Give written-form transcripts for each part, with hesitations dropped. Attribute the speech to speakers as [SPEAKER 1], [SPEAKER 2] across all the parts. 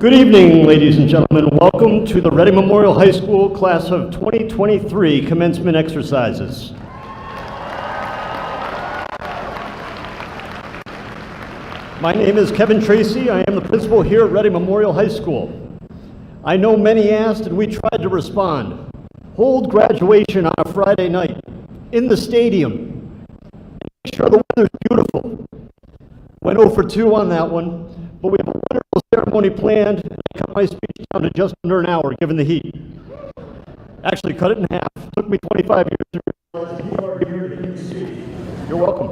[SPEAKER 1] Good evening, ladies and gentlemen. Welcome to the Reading Memorial High School Class of 2023 Commencement Exercises. My name is Kevin Tracy. I am the principal here at Reading Memorial High School. I know many asked and we tried to respond. Hold graduation on a Friday night in the stadium. Make sure the weather's beautiful. Went 0 for 2 on that one, but we have a wonderful ceremony planned, and I cut my speech down to just under an hour given the heat. Actually cut it in half. It took me 25 years to realize you are here to see. You're welcome.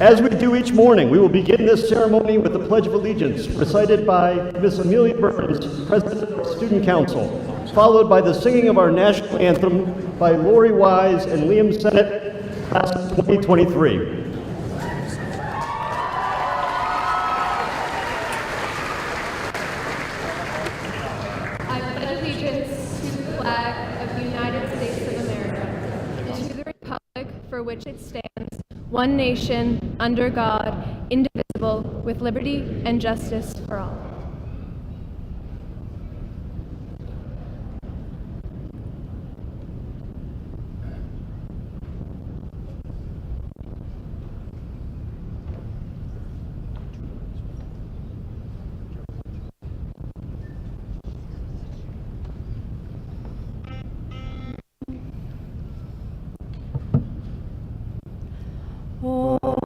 [SPEAKER 1] As we do each morning, we will begin this ceremony with the Pledge of Allegiance, recited by Ms. Amelia Burns, President of Student Council, followed by the singing of our national anthem by Lori Wise and Liam Sennett, Class of 2023.
[SPEAKER 2] For which it stands, one nation, under God, indivisible, with liberty and justice for all.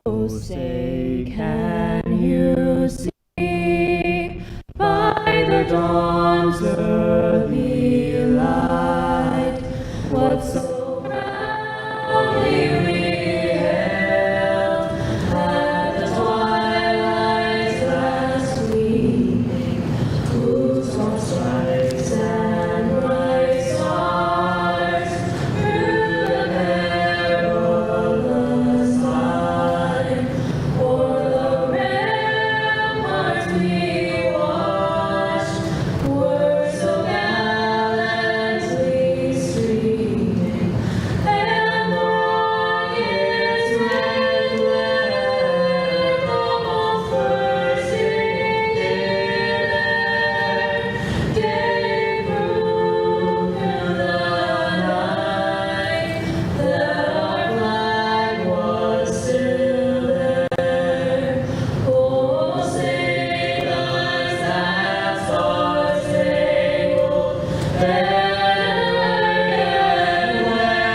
[SPEAKER 3] Oh, say, can you see by the dawn's early light what so proudly we hailed at the twilight's last gleaming, whose song strikes and bright stars through the perilous night, o'er the ramparts we watched, were so gallantly streaming, and the rocket's red glare almost bursting midair gave proof through the night that our flag was still there. Oh, sing us that star-spangled banner yet wave,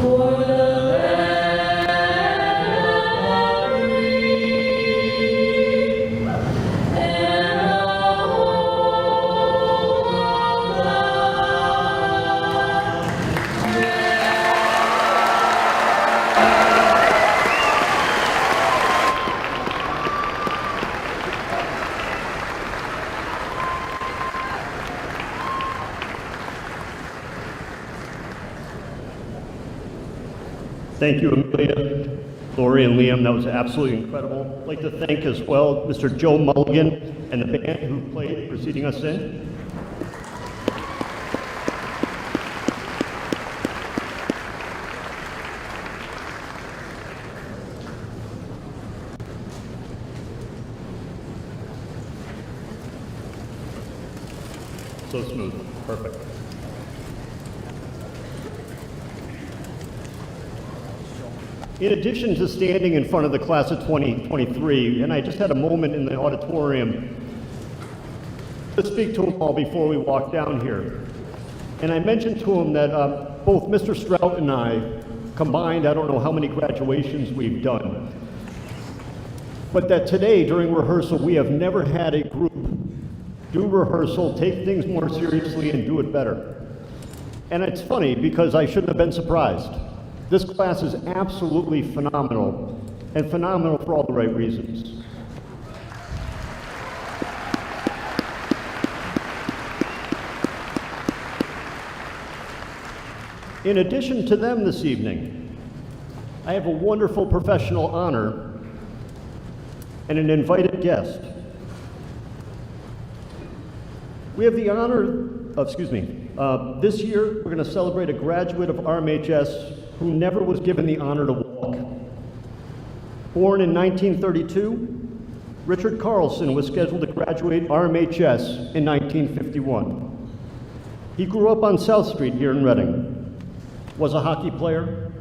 [SPEAKER 3] for the land of free and the home of
[SPEAKER 1] Thank you, Amelia, Lori, and Liam. That was absolutely incredible. I'd like to thank as well Mr. Joe Mulligan and the band who played preceding us in. So smooth. Perfect. In addition to standing in front of the class of 2023, and I just had a moment in the auditorium to speak to them all before we walked down here. And I mentioned to them that both Mr. Strout and I combined, I don't know how many graduations we've done, but that today during rehearsal we have never had a group do rehearsal, take things more seriously, and do it better. And it's funny because I shouldn't have been surprised. This class is absolutely phenomenal, and phenomenal for all the right reasons. In addition to them this evening, I have a wonderful professional honor and an invited guest. We have the honor of, this year we're going to celebrate a graduate of RMHS who never was given the honor to walk. Born in 1932, Richard Carlson was scheduled to graduate RMHS in 1951. He grew up on South Street here in Reading, was a hockey player.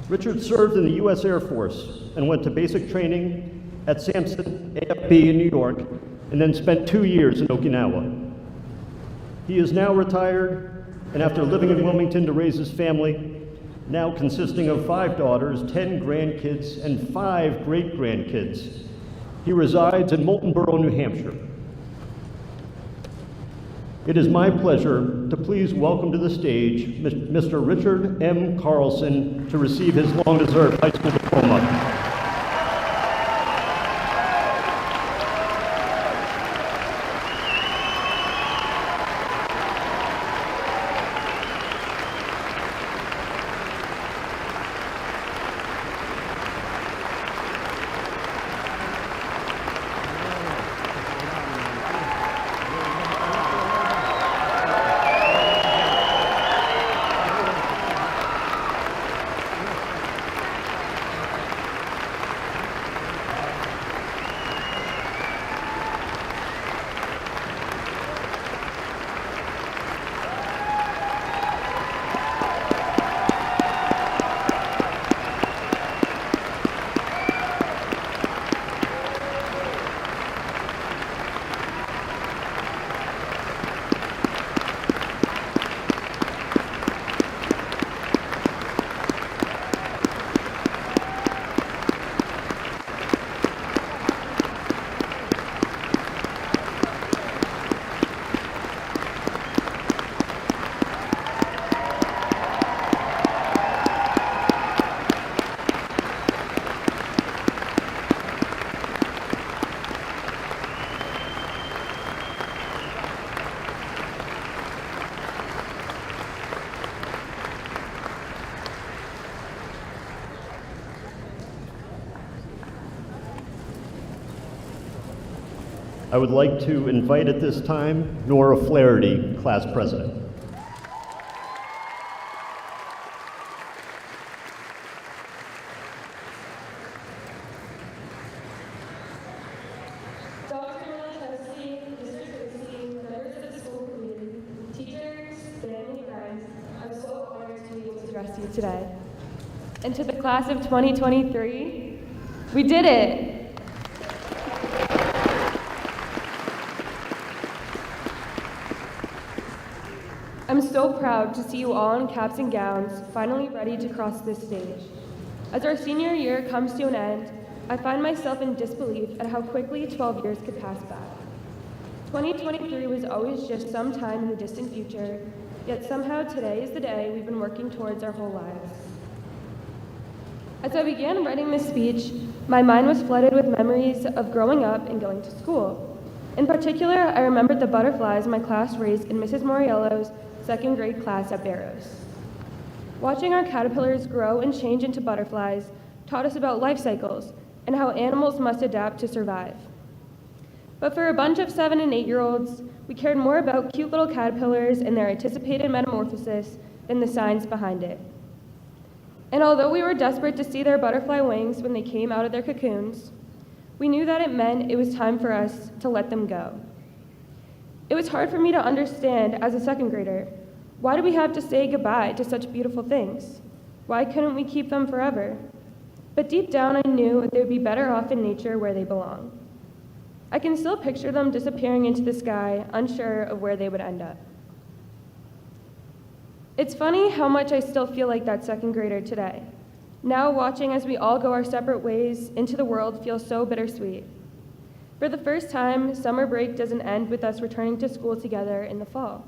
[SPEAKER 1] Richard served in the U.S. Air Force and went to basic training at Sampson AFB in New York, and then spent 2 years in Okinawa. He is now retired, and after living in Wilmington to raise his family, now consisting of 5 daughters, 10 grandkids, and 5 great-grandkids, he resides in Moultonborough, New Hampshire. It is my pleasure to please welcome to the stage Mr. Richard M. Carlson to receive his long-deserved high school diploma. I would like to invite at this time Nora Flaherty, class president.
[SPEAKER 4] Dr. Tessie, Mr. Tracy, members of the school community, teachers, family, friends, I'm so honored to be able to address you today. And to the class of 2023, we did it! I'm so proud to see you all in caps and gowns, finally ready to cross this stage. As our senior year comes to an end, I find myself in disbelief at how quickly 12 years could pass by. 2023 was always just some time in the distant future, yet somehow today is the day we've been working towards our whole lives. As I began writing this speech, my mind was flooded with memories of growing up and going to school. In particular, I remembered the butterflies my class raised in Mrs. Moriello's second grade class at Barrows. Watching our caterpillars grow and change into butterflies taught us about life cycles and how animals must adapt to survive. But for a bunch of 7- and 8-year-olds, we cared more about cute little caterpillars and their anticipated metamorphosis than the science behind it. And although we were desperate to see their butterfly wings when they came out of their cocoons, we knew that it meant it was time for us to let them go. It was hard for me to understand as a second grader. Why do we have to say goodbye to such beautiful things? Why couldn't we keep them forever? But deep down, I knew they would be better off in nature where they belong. I can still picture them disappearing into the sky, unsure of where they would end up. It's funny how much I still feel like that second grader today. Now watching as we all go our separate ways into the world feels so bittersweet. For the first time, summer break doesn't end with us returning to school together in the fall.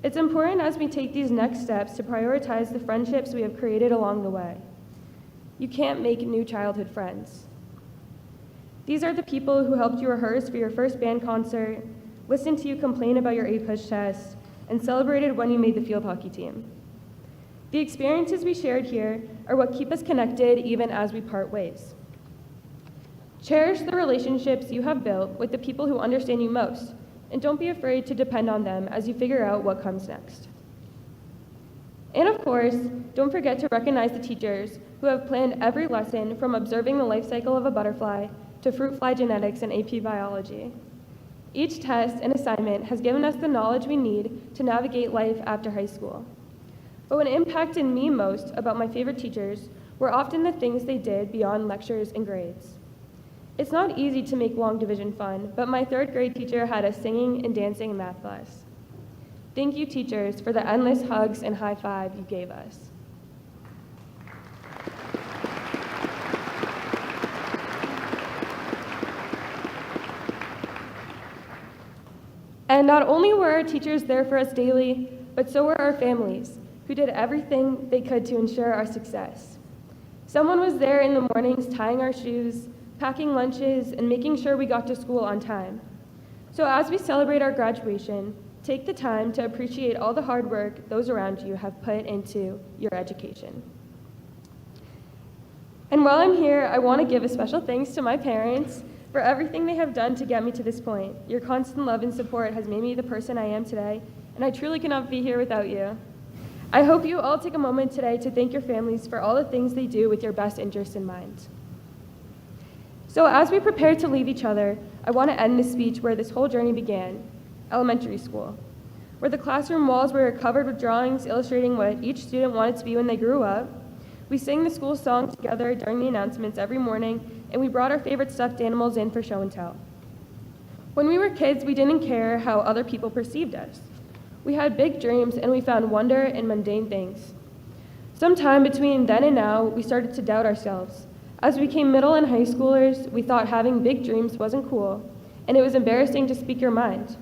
[SPEAKER 4] It's important as we take these next steps to prioritize the friendships we have created along the way. You can't make new childhood friends. These are the people who helped you rehearse for your first band concert, listened to you complain about your A-push test, and celebrated when you made the field hockey team. The experiences we shared here are what keep us connected even as we part ways. Cherish the relationships you have built with the people who understand you most, and don't be afraid to depend on them as you figure out what comes next. And of course, don't forget to recognize the teachers who have planned every lesson from observing the life cycle of a butterfly to fruit fly genetics and AP biology. Each test and assignment has given us the knowledge we need to navigate life after high school. But what impacted me most about my favorite teachers were often the things they did beyond lectures and grades. It's not easy to make long division fun, but my third grade teacher had us singing and dancing in math class. Thank you, teachers, for the endless hugs and high five you gave us. And not only were our teachers there for us daily, but so were our families, who did everything they could to ensure our success. Someone was there in the mornings tying our shoes, packing lunches, and making sure we got to school on time. So as we celebrate our graduation, take the time to appreciate all the hard work those around you have put into your education. And while I'm here, I want to give a special thanks to my parents for everything they have done to get me to this point. Your constant love and support has made me the person I am today, and I truly cannot be here without you. I hope you all take a moment today to thank your families for all the things they do with your best interests in mind. So as we prepare to leave each other, I want to end this speech where this whole journey began, elementary school, where the classroom walls were covered with drawings illustrating what each student wanted to be when they grew up. We sang the school song together during the announcements every morning, and we brought our favorite stuffed animals in for show and tell. When we were kids, we didn't care how other people perceived us. We had big dreams, and we found wonder in mundane things. Sometime between then and now, we started to doubt ourselves. As we became middle and high schoolers, we thought having big dreams wasn't cool, and it was embarrassing to speak your mind.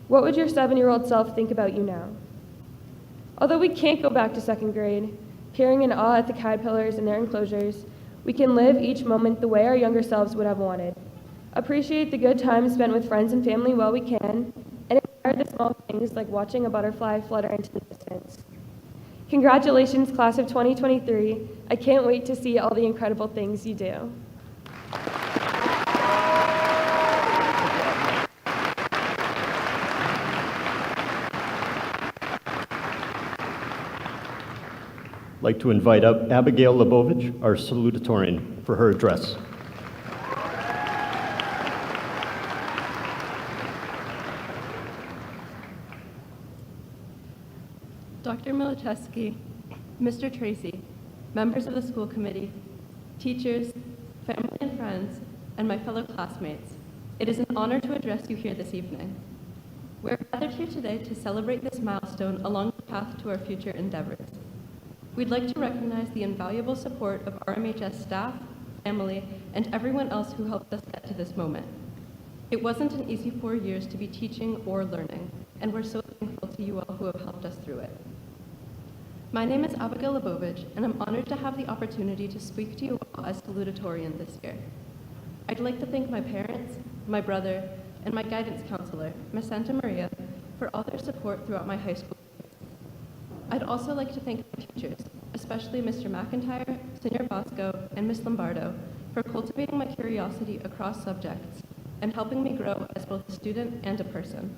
[SPEAKER 4] What would your 7-year-old self think about you now? Although we can't go back to second grade, peering in awe at the caterpillars in their enclosures, we can live each moment the way our younger selves would have wanted. Appreciate the good times spent with friends and family while we can, and admire the small things like watching a butterfly flutter into the distance. Congratulations, class of 2023. I can't wait to see all the incredible things you do.
[SPEAKER 1] I'd like to invite up Abigail Lebovich, our salutatorian, for her address.
[SPEAKER 5] Dr. Milichewski, Mr. Tracy, members of the school committee, teachers, family and friends, and my fellow classmates, it is an honor to address you here this evening. We're gathered here today to celebrate this milestone along the path to our future endeavors. We'd like to recognize the invaluable support of RMHS staff, family, and everyone else who helped us get to this moment. It wasn't an easy 4 years to be teaching or learning, and we're so thankful to you all who have helped us through it. My name is Abigail Lebovich, and I'm honored to have the opportunity to speak to you all as salutatorian this year. I'd like to thank my parents, my brother, and my guidance counselor, Ms. Santa Maria, for all their support throughout my high school. I'd also like to thank my teachers, especially Mr. McIntyre, Senior Bosco, and Ms. Lombardo, for cultivating my curiosity across subjects and helping me grow as both a student and a person.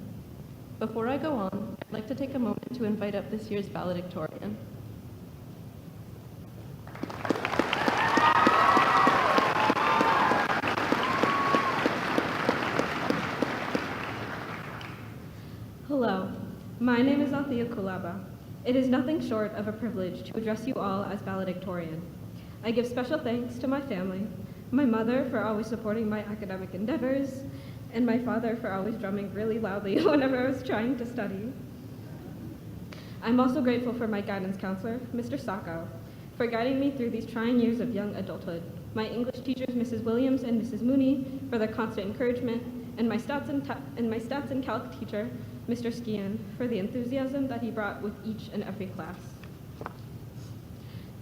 [SPEAKER 5] Before I go on, I'd like to take a moment to invite up this year's valedictorian.
[SPEAKER 6] Hello, my name is Althea Kulaba. It is nothing short of a privilege to address you all as valedictorian. I give special thanks to my family, my mother for always supporting my academic endeavors, and my father for always drumming really loudly whenever I was trying to study. I'm also grateful for my guidance counselor, Mr. Sacco, for guiding me through these trying years of young adulthood, my English teachers, Mrs. Williams and Mrs. Mooney, for their constant encouragement, and my stats and calc teacher, Mr. Skian, for the enthusiasm that he brought with each and every class.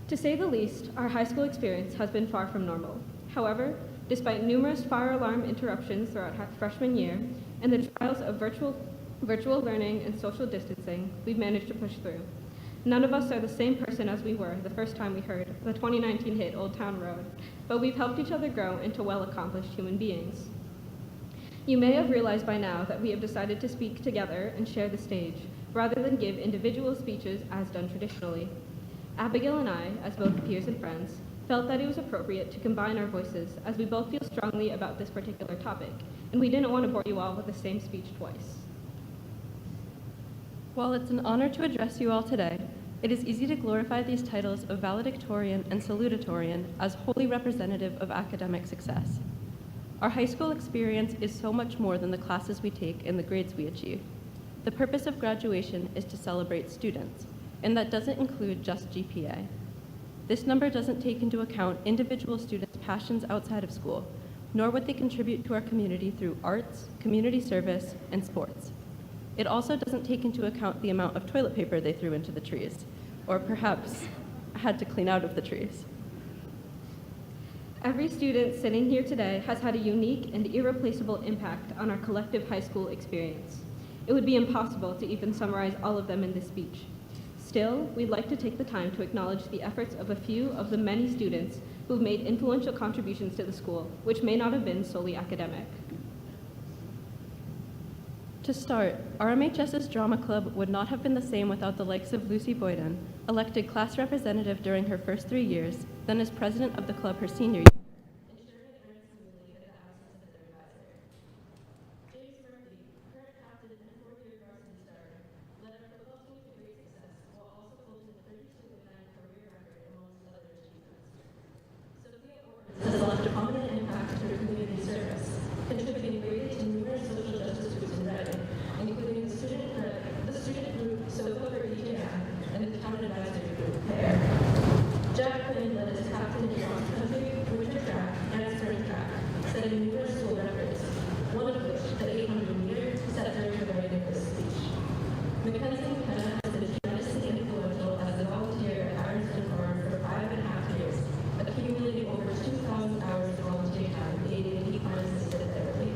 [SPEAKER 6] To say the least, our high school experience has been far from normal. However, despite numerous fire alarm interruptions throughout freshman year and the trials of virtual learning and social distancing, we've managed to push through. None of us are the same person as we were the first time we heard the 2019 hit Old Town Road, but we've helped each other grow into well-accomplished human beings. You may have realized by now that we have decided to speak together and share the stage rather than give individual speeches as done traditionally. Abigail and I, as both peers and friends, felt that it was appropriate to combine our voices as we both feel strongly about this particular topic, and we didn't want to bore you all with the same speech twice.
[SPEAKER 5] While it's an honor to address you all today, it is easy to glorify these titles of valedictorian and salutatorian as wholly representative of academic success. Our high school experience is so much more than the classes we take and the grades we achieve. The purpose of graduation is to celebrate students, and that doesn't include just GPA. This number doesn't take into account individual students' passions outside of school, nor what they contribute to our community through arts, community service, and sports. It also doesn't take into account the amount of toilet paper they threw into the trees, or perhaps had to clean out of the trees.
[SPEAKER 6] Every student sitting here today has had a unique and irreplaceable impact on our collective high school experience. It would be impossible to even summarize all of them in this speech. Still, we'd like to take the time to acknowledge the efforts of a few of the many students who've made influential contributions to the school, which may not have been solely academic.
[SPEAKER 5] To start, RMHS's drama club would not have been the same without the likes of Lucy Boyden, elected class representative during her first 3 years, then as president of the club her senior year.
[SPEAKER 7] Has left a prominent impact through community service, contributing greatly to numerous social justice groups in Reading, including the student group SOFA for EJI and the town advisory group PAIR. Jack Quinn led as captain in cross country, winter track, and sprint track, setting numerous school records, one of which, the 800-meter, set during the writing of this speech. Mackenzie McKenna has been tremendously influential as a volunteer at Ironstone Farm for 5.5 years, accumulating over 2,000 hours of volunteer time aiding in equine assisted therapy.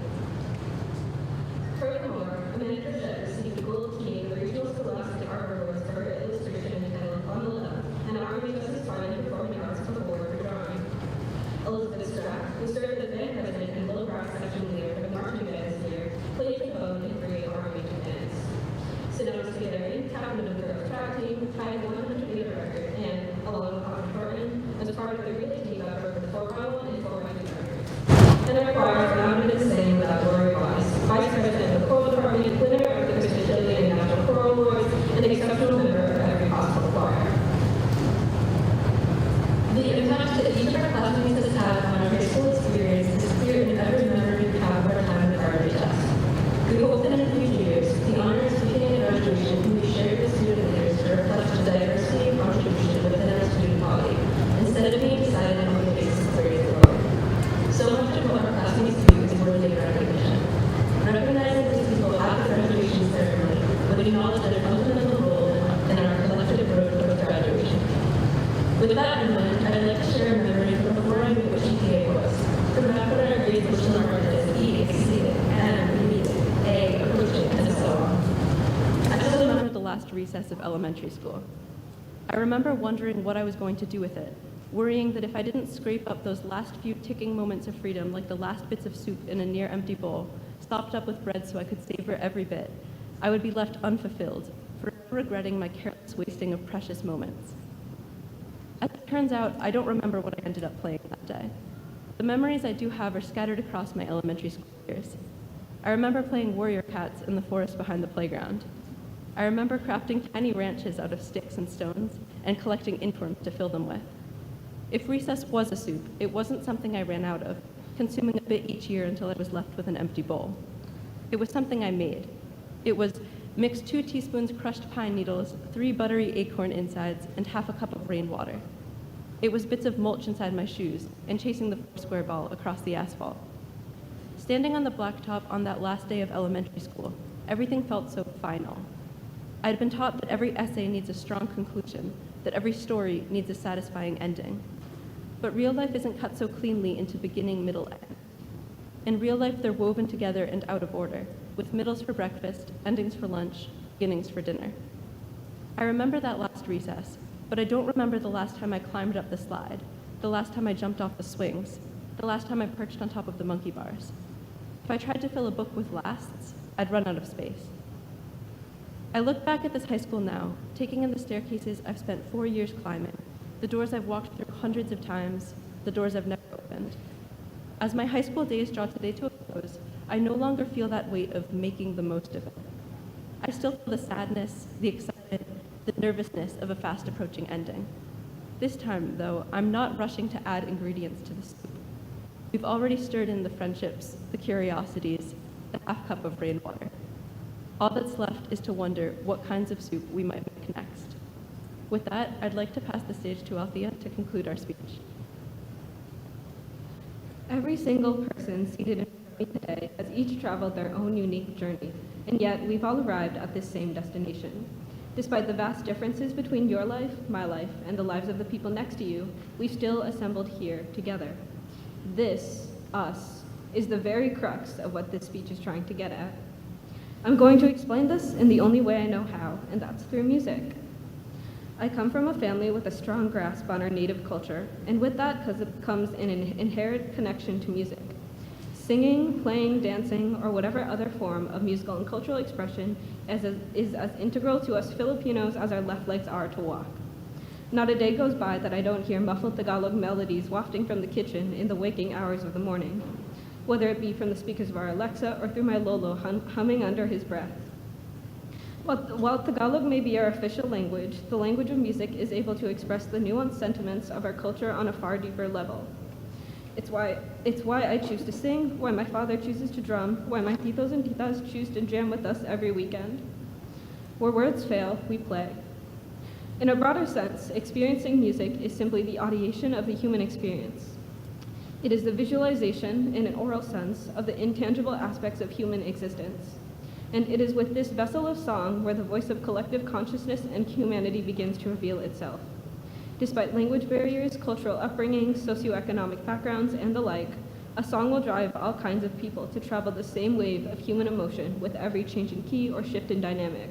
[SPEAKER 7] Furthermore, Amanda Frechette received the Gold Key in the Regional Scholastic Art Awards for her illustration entitled On the Left, and RMHS's Fine Performing Arts Award for drawing. Elizabeth Strack, who served as band president and low brass section leader for the marching band this year, played trombone in 3 RMHS bands. Sedona Scuderi, captain of the girls track team, tied the 100-meter record, and, along with Connor Thornton, was part of the relay team that broke the 4x1 and 4x2 records. And our choir could not have been the same without Lori Wise, vice president of the choral department, winner of the Christian Chili and National Choral Awards, and an exceptional member of every possible choir. The impact that each of our classmates has had on our high school experience is clear in every memory we have of our time at RMHS. We hope that in future years, the honors speaking at graduation can be shared with student leaders to reflect the diversity and contribution within our student body, instead of being decided on the basis of grades alone. So much of what our classmates do is worthy of recognition. Recognizing these people at the graduation ceremony would acknowledge their fundamental role in our collective road towards graduation. With that in mind, I'd like to share a memory from before I knew what GPA was, from back when our grades were still marked as E exceeded, M needed, A approaching, and so on.
[SPEAKER 5] I still remember the last recess of elementary school. I remember wondering what I was going to do with it, worrying that if I didn't scrape up those last few ticking moments of freedom like the last bits of soup in a near-empty bowl, stopped up with bread so I could savor every bit, I would be left unfulfilled, forever regretting my careless wasting of precious moments. As it turns out, I don't remember what I ended up playing that day. The memories I do have are scattered across my elementary school years. I remember playing warrior cats in the forest behind the playground. I remember crafting tiny ranches out of sticks and stones and collecting inchworms to fill them with. If recess was a soup, it wasn't something I ran out of, consuming a bit each year until I was left with an empty bowl. It was something I made. It was mix 2 teaspoons crushed pine needles, 3 buttery acorn insides, and half a cup of rainwater. It was bits of mulch inside my shoes and chasing the square ball across the asphalt. Standing on the blacktop on that last day of elementary school, everything felt so final. I'd been taught that every essay needs a strong conclusion, that every story needs a satisfying ending. But real life isn't cut so cleanly into beginning, middle, end. In real life, they're woven together and out of order, with middles for breakfast, endings for lunch, beginnings for dinner. I remember that last recess, but I don't remember the last time I climbed up the slide, the last time I jumped off the swings, the last time I perched on top of the monkey bars. If I tried to fill a book with lasts, I'd run out of space. I look back at this high school now, taking in the staircases I've spent 4 years climbing, the doors I've walked through hundreds of times, the doors I've never opened. As my high school days draw today to a close, I no longer feel that weight of making the most of it. I still feel the sadness, the excitement, the nervousness of a fast approaching ending. This time, though, I'm not rushing to add ingredients to the soup. We've already stirred in the friendships, the curiosities, the half cup of rainwater. All that's left is to wonder what kinds of soup we might make next. With that, I'd like to pass the stage to Althea to conclude our speech.
[SPEAKER 6] Every single person seated in front of me today has each traveled their own unique journey, and yet we've all arrived at this same destination. Despite the vast differences between your life, my life, and the lives of the people next to you, we've still assembled here together. This, us, is the very crux of what this speech is trying to get at. I'm going to explain this in the only way I know how, and that's through music. I come from a family with a strong grasp on our native culture, and with that comes an inherent connection to music. Singing, playing, dancing, or whatever other form of musical and cultural expression is as integral to us Filipinos as our left legs are to walk. Not a day goes by that I don't hear muffled Tagalog melodies wafting from the kitchen in the waking hours of the morning, whether it be from the speakers of our Alexa or through my lolo humming under his breath. While Tagalog may be our official language, the language of music is able to express the nuanced sentiments of our culture on a far deeper level. It's why I choose to sing, why my father chooses to drum, why my titos and titas choose to jam with us every weekend. Where words fail, we play. In a broader sense, experiencing music is simply the audiation of the human experience. It is the visualization, in an oral sense, of the intangible aspects of human existence. And it is with this vessel of song where the voice of collective consciousness and humanity begins to reveal itself. Despite language barriers, cultural upbringing, socioeconomic backgrounds, and the like, a song will drive all kinds of people to travel the same wave of human emotion with every change in key or shift in dynamic.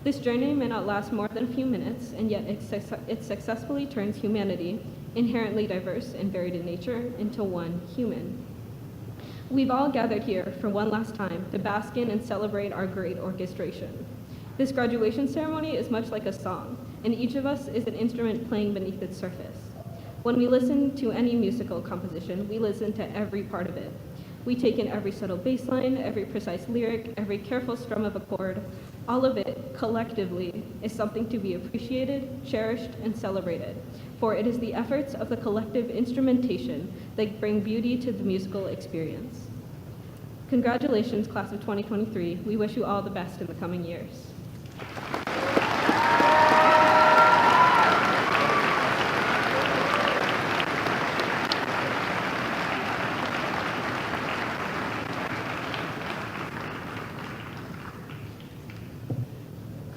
[SPEAKER 6] This journey may not last more than a few minutes, and yet it successfully turns humanity, inherently diverse and varied in nature, into one human. We've all gathered here for one last time to bask in and celebrate our great orchestration. This graduation ceremony is much like a song, and each of us is an instrument playing beneath its surface. When we listen to any musical composition, we listen to every part of it. We take in every subtle bass line, every precise lyric, every careful strum of a chord. All of it, collectively, is something to be appreciated, cherished, and celebrated, for it is the efforts of the collective instrumentation that bring beauty to the musical experience. Congratulations, class of 2023. We wish you all the best in the coming years.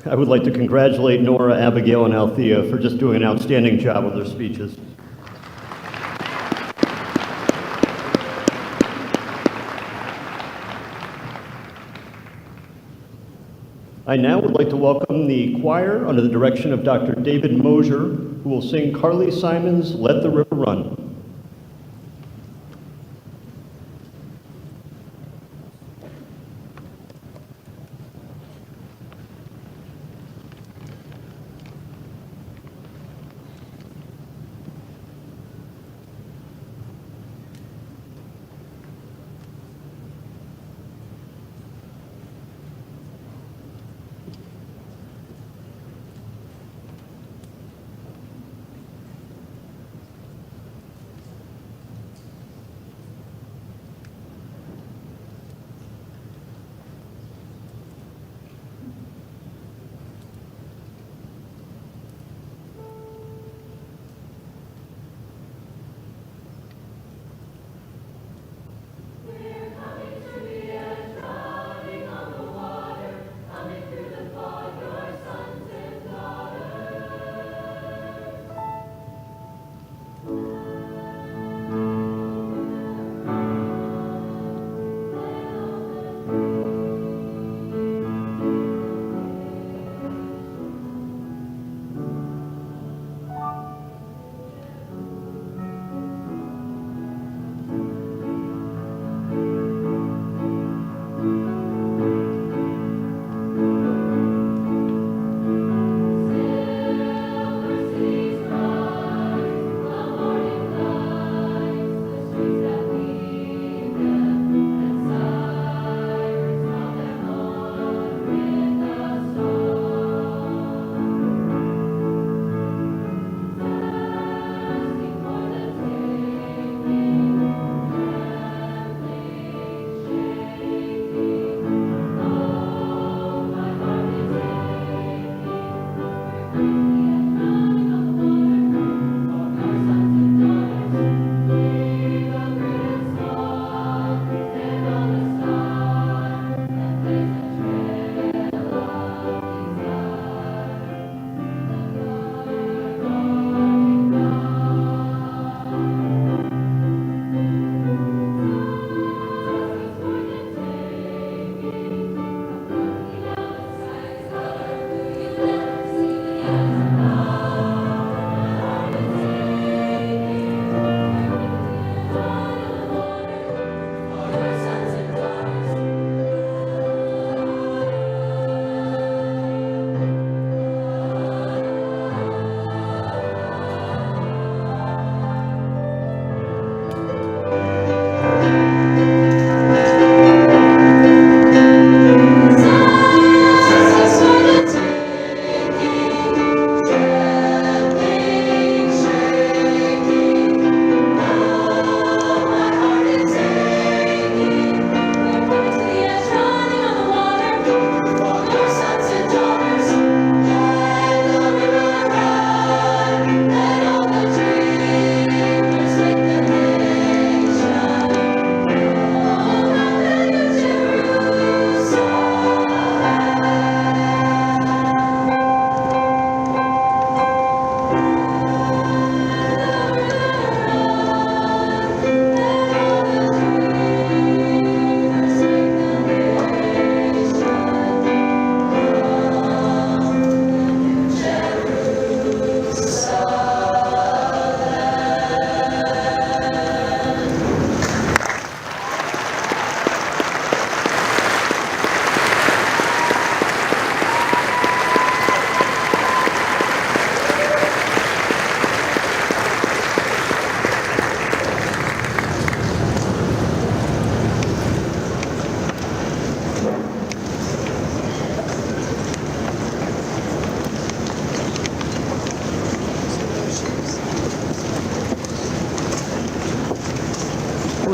[SPEAKER 1] I would like to congratulate Nora, Abigail, and Althea for just doing an outstanding job with their speeches. I now would like to welcome the choir under the direction of Dr. David Mosier, who will sing Carly Simon's Let the River Run.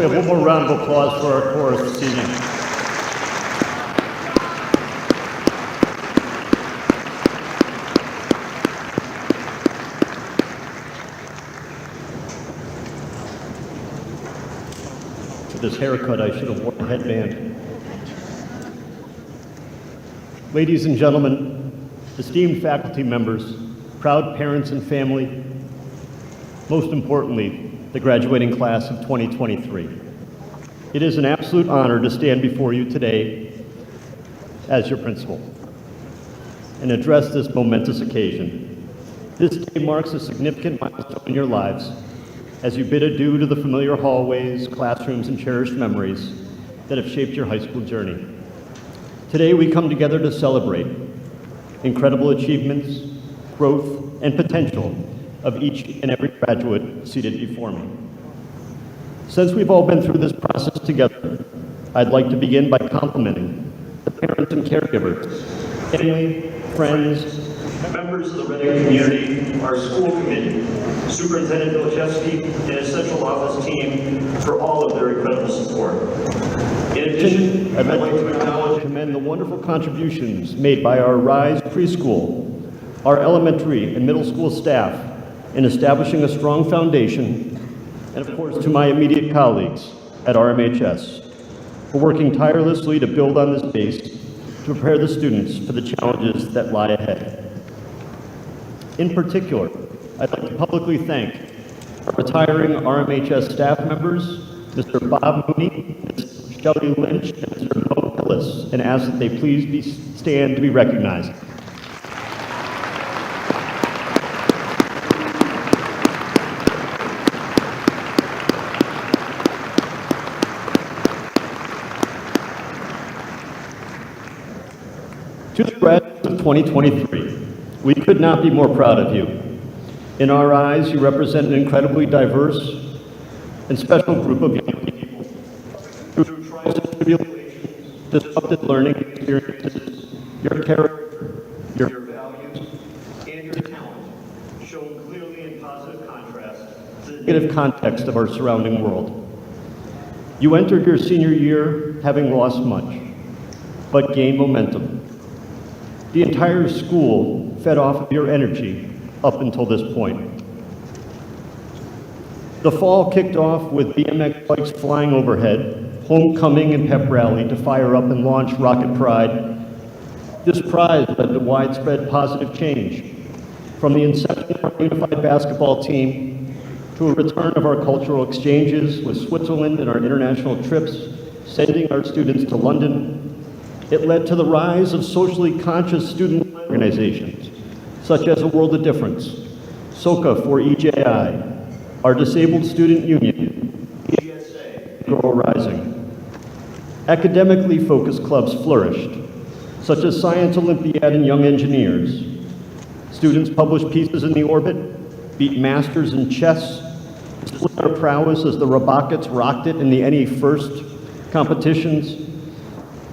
[SPEAKER 1] we have one more round of applause for our chorus this evening. With this haircut, I should have worn a headband. Ladies and gentlemen, esteemed faculty members, proud parents and family, most importantly, the graduating class of 2023. It is an absolute honor to stand before you today as your principal and address this momentous occasion. This day marks a significant milestone in your lives as you bid adieu to the familiar hallways, classrooms, and cherished memories that have shaped your high school journey. Today we come together to celebrate incredible achievements, growth, and potential of each and every graduate seated before me. Since we've all been through this process together, I'd like to begin by complimenting the parents and caregivers, family, friends, members of the Reading community, our school committee, Superintendent Milchewski, and his central office team for all of their incredible support. In addition, I'd like to acknowledge and commend the wonderful contributions made by our RISE preschool, our elementary and middle school staff in establishing a strong foundation, and of course to my immediate colleagues at RMHS for working tirelessly to build on this base to prepare the students for the challenges that lie ahead. In particular, I'd like to publicly thank our retiring RMHS staff members, Mr. Bob Mooney, Ms. Shelley Lynch, and Mr. Mo Ellis, and ask that they please stand to be recognized. To the graduates of 2023, we could not be more proud of you. In our eyes, you represent an incredibly diverse and special group of young people who, through trials and tribulations, disrupted learning experiences, your character, your values, and your talent shown clearly in positive contrast to the negative context of our surrounding world. You entered your senior year having lost much, but gained momentum. The entire school fed off of your energy up until this point. The fall kicked off with BMX bikes flying overhead, homecoming and pep rally to fire up and launch Rocket Pride. This prize led to widespread positive change, from the inception of our unified basketball team to a return of our cultural exchanges with Switzerland and our international trips, sending our students to London. It led to the rise of socially conscious student organizations, such as A World of Difference, SOCA for EJI, our Disabled Student Union, EGSA, Grow Rising. Academically focused clubs flourished, such as Science Olympiad and Young Engineers. Students published pieces in the orbit, beat masters in chess, displayed our prowess as the Robockets rocked it in the NE First competitions,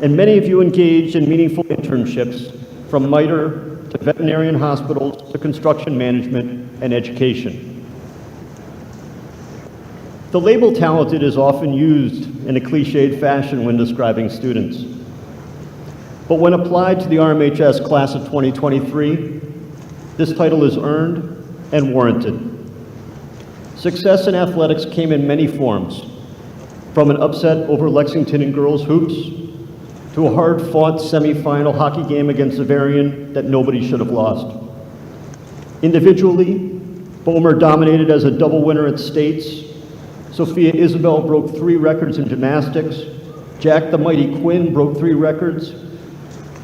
[SPEAKER 1] and many of you engaged in meaningful internships from MITRE to veterinarian hospitals to construction management and education. The label talented is often used in a cliched fashion when describing students. But when applied to the RMHS class of 2023, this title is earned and warranted. Success in athletics came in many forms, from an upset over Lexington and girls hoops to a hard-fought semifinal hockey game against Bavarian that nobody should have lost. Individually, Boehmer dominated as a double winner at states. Sophia Isabel broke 3 records in gymnastics. Jack the Mighty Quinn broke 3 records.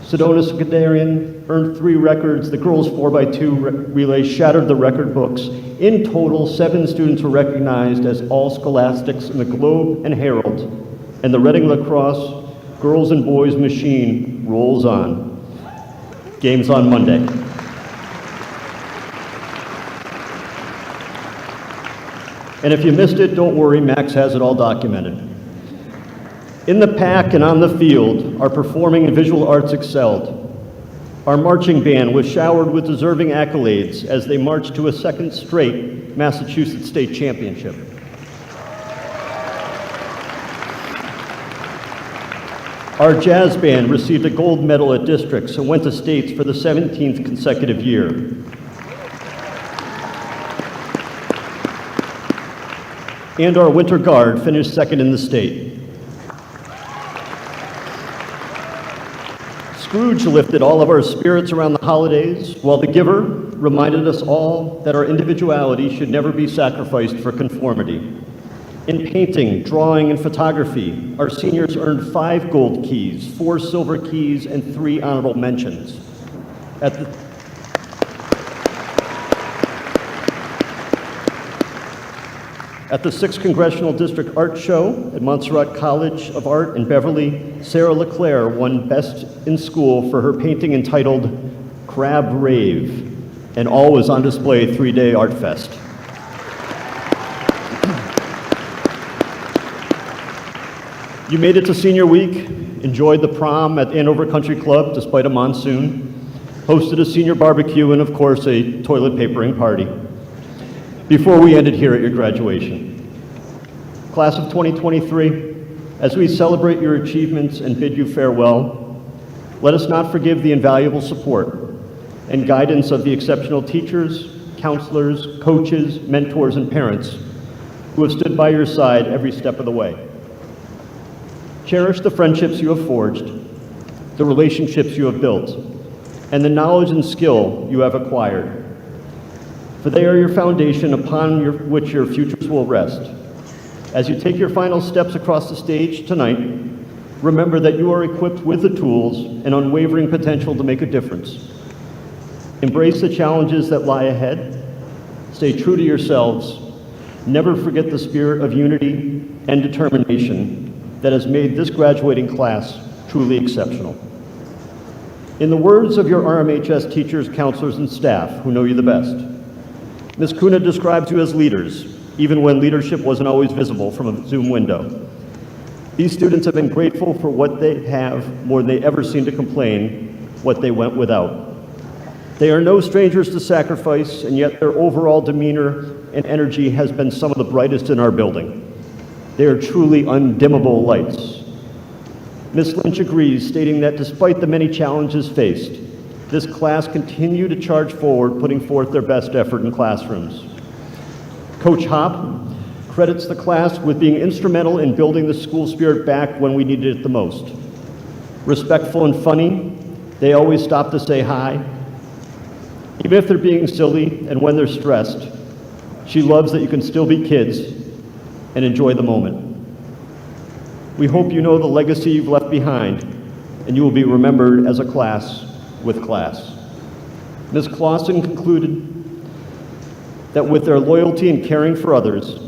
[SPEAKER 1] Sedona Skadarian earned 3 records. The girls 4x2 relay shattered the record books. In total, 7 students were recognized as all scholastics in the Globe and Herald, and the Reading Lacrosse girls and boys machine rolls on. Games on Monday. And if you missed it, don't worry, Max has it all documented. In the pack and on the field, our performing and visual arts excelled. Our marching band was showered with deserving accolades as they marched to a 2nd straight Massachusetts State Championship. Our jazz band received a gold medal at districts and went to states for the 17th consecutive year. And our winter guard finished second in the state. Scrooge lifted all of our spirits around the holidays, while the Giver reminded us all that our individuality should never be sacrificed for conformity. In painting, drawing, and photography, our seniors earned 5 gold keys, 4 silver keys, and 3 honorable mentions. At the 6th Congressional District Art Show at Montserrat College of Art in Beverly, Sarah LeClaire won Best in School for her painting entitled Crab Rave, and all was on display 3-day Art Fest. You made it to senior week, enjoyed the prom at Andover Country Club despite a monsoon, hosted a senior barbecue, and of course a toilet papering party before we ended here at your graduation. Class of 2023, as we celebrate your achievements and bid you farewell, let us not forgive the invaluable support and guidance of the exceptional teachers, counselors, coaches, mentors, and parents who have stood by your side every step of the way. Cherish the friendships you have forged, the relationships you have built, and the knowledge and skill you have acquired. For they are your foundation upon which your futures will rest. As you take your final steps across the stage tonight, remember that you are equipped with the tools and unwavering potential to make a difference. Embrace the challenges that lie ahead. Stay true to yourselves. Never forget the spirit of unity and determination that has made this graduating class truly exceptional. In the words of your RMHS teachers, counselors, and staff who know you the best, Ms. Kuna describes you as leaders, even when leadership wasn't always visible from a Zoom window. These students have been grateful for what they have more than they ever seem to complain what they went without. They are no strangers to sacrifice, and yet their overall demeanor and energy has been some of the brightest in our building. They are truly undimmable lights. Ms. Lynch agrees, stating that despite the many challenges faced, this class continued to charge forward, putting forth their best effort in classrooms. Coach Hopp credits the class with being instrumental in building the school spirit back when we needed it the most. Respectful and funny, they always stop to say hi. Even if they're being silly and when they're stressed, she loves that you can still be kids and enjoy the moment. We hope you know the legacy you've left behind, and you will be remembered as a class with class. Ms. Clausen concluded that with their loyalty and caring for others,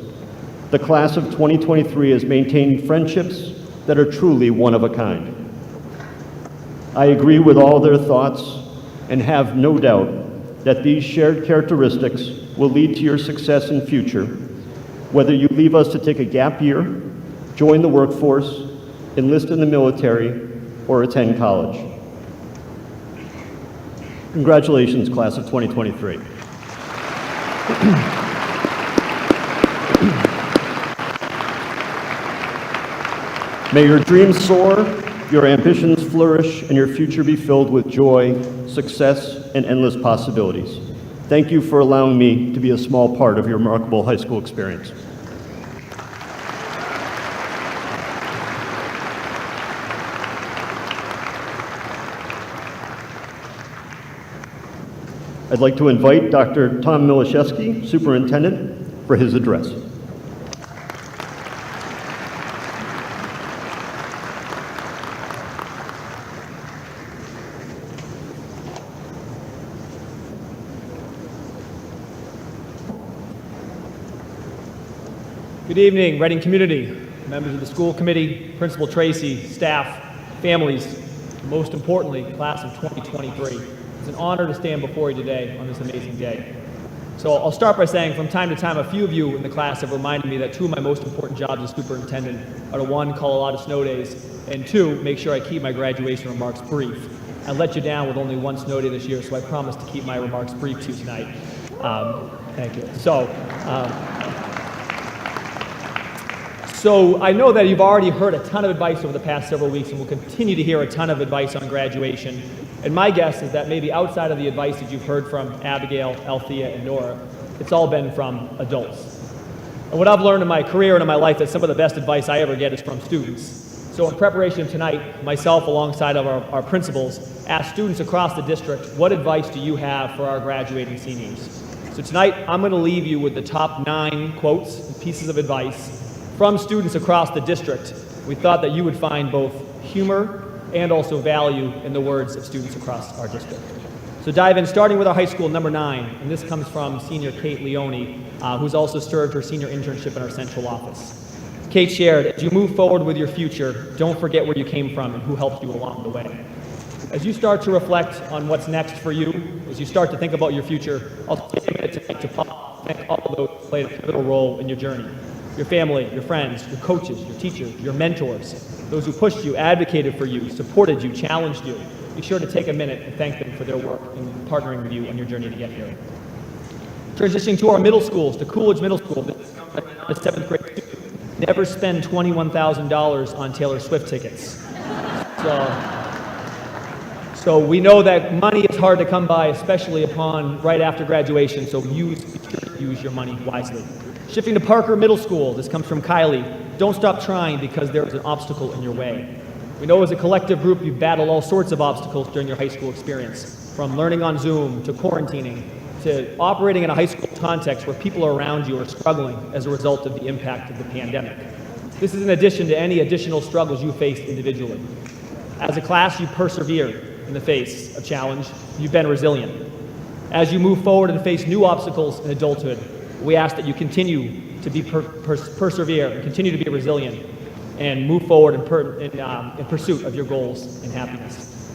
[SPEAKER 1] the class of 2023 has maintained friendships that are truly one of a kind. I agree with all their thoughts and have no doubt that these shared characteristics will lead to your success in future, whether you leave us to take a gap year, join the workforce, enlist in the military, or attend college. Congratulations, class of 2023. May your dreams soar, your ambitions flourish, and your future be filled with joy, success, and endless possibilities. Thank you for allowing me to be a small part of your remarkable high school experience. I'd like to invite Dr. Tom Milashevsky, Superintendent, for his address.
[SPEAKER 8] Good evening, Reading community, members of the school committee, Principal Tracy, staff, families, and most importantly, class of 2023. It's an honor to stand before you today on this amazing day. So I'll start by saying from time to time, a few of you in the class have reminded me that 2 of my most important jobs as superintendent are to 1, call a lot of snow days, and 2, make sure I keep my graduation remarks brief. I let you down with only 1 snow day this year, so I promise to keep my remarks brief to you tonight. Thank you. So I know that you've already heard a ton of advice over the past several weeks and will continue to hear a ton of advice on graduation. And my guess is that maybe outside of the advice that you've heard from Abigail, Althea, and Nora, it's all been from adults. And what I've learned in my career and in my life is some of the best advice I ever get is from students. So in preparation tonight, myself alongside of our principals asked students across the district, what advice do you have for our graduating seniors? So tonight, I'm going to leave you with the top 9 quotes and pieces of advice from students across the district. We thought that you would find both humor and also value in the words of students across our district. So dive in, starting with our high school, number 9, and this comes from senior Kate Leone, who's also served her senior internship in our central office. Kate shared, as you move forward with your future, don't forget where you came from and who helped you along the way. As you start to reflect on what's next for you, as you start to think about your future, I'll take a minute tonight to thank all of those who played a pivotal role in your journey. Your family, your friends, your coaches, your teachers, your mentors, those who pushed you, advocated for you, supported you, challenged you. Be sure to take a minute and thank them for their work in partnering with you on your journey to get here. Transitioning to our middle schools, to Coolidge Middle School, the 7th grade student, never spend $21,000 on Taylor Swift tickets. So we know that money is hard to come by, especially upon right after graduation, so use your money wisely. Shifting to Parker Middle School, this comes from Kylie. Don't stop trying because there is an obstacle in your way. We know as a collective group you've battled all sorts of obstacles during your high school experience, from learning on Zoom to quarantining to operating in a high school context where people around you are struggling as a result of the impact of the pandemic. This is in addition to any additional struggles you faced individually. As a class, you persevered in the face of challenge. You've been resilient. As you move forward and face new obstacles in adulthood, we ask that you continue to be persevere and continue to be resilient and move forward in pursuit of your goals and happiness.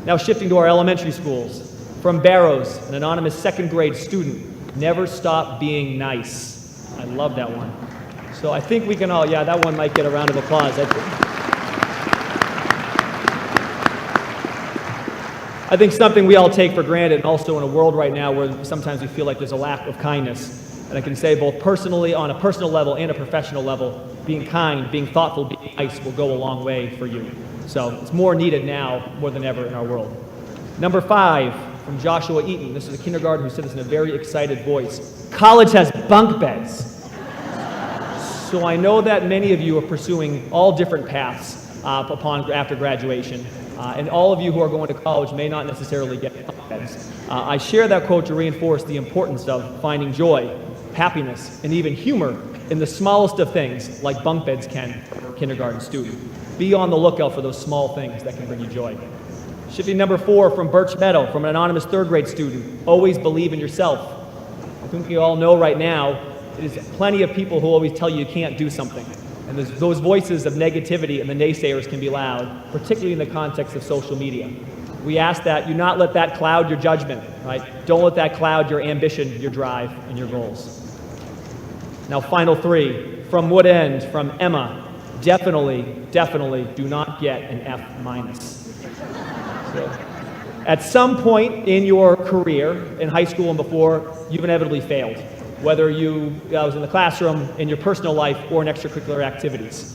[SPEAKER 8] Now shifting to our elementary schools. From Barrows, an anonymous 2nd grade student, never stop being nice. I love that one. So I think we can all, yeah, that one might get a round of applause. I think something we all take for granted, and also in a world right now where sometimes we feel like there's a lack of kindness. And I can say both personally, on a personal level and a professional level, being kind, being thoughtful, being nice will go a long way for you. So it's more needed now more than ever in our world. Number 5, from Joshua Eaton. This is a kindergarten who said this in a very excited voice. College has bunk beds. So I know that many of you are pursuing all different paths after graduation. And all of you who are going to college may not necessarily get bunk beds. I share that quote to reinforce the importance of finding joy, happiness, and even humor in the smallest of things, like bunk beds can for a kindergarten student. Be on the lookout for those small things that can bring you joy. Shifting number 4 from Birch Meadow, from an anonymous 3rd grade student, always believe in yourself. I think we all know right now, there's plenty of people who always tell you you can't do something. And those voices of negativity and the naysayers can be loud, particularly in the context of social media. We ask that you not let that cloud your judgment, right? Don't let that cloud your ambition, your drive, and your goals. Now, final 3, from Wood End, from Emma, definitely do not get an F-. So, at some point in your career, in high school and before, you've inevitably failed. Whether you was in the classroom, in your personal life, or in extracurricular activities.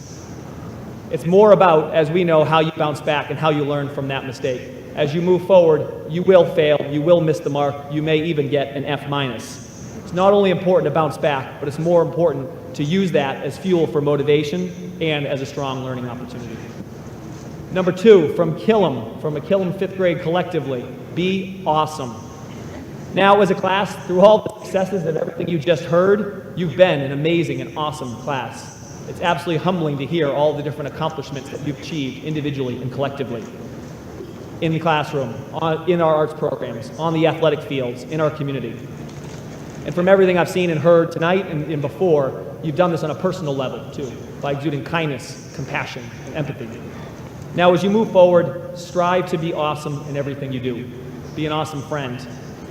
[SPEAKER 8] It's more about, as we know, how you bounce back and how you learn from that mistake. As you move forward, you will fail, you will miss the mark, you may even get an F-. It's not only important to bounce back, but it's more important to use that as fuel for motivation and as a strong learning opportunity. Number 2, from Killam, from a Killam 5th grade collectively, be awesome. Now, as a class, through all the successes and everything you just heard, you've been an amazing and awesome class. It's absolutely humbling to hear all the different accomplishments that you've achieved individually and collectively. In the classroom, in our arts programs, on the athletic fields, in our community. And from everything I've seen and heard tonight and before, you've done this on a personal level, too, by exuding kindness, compassion, and empathy. Now, as you move forward, strive to be awesome in everything you do. Be an awesome friend.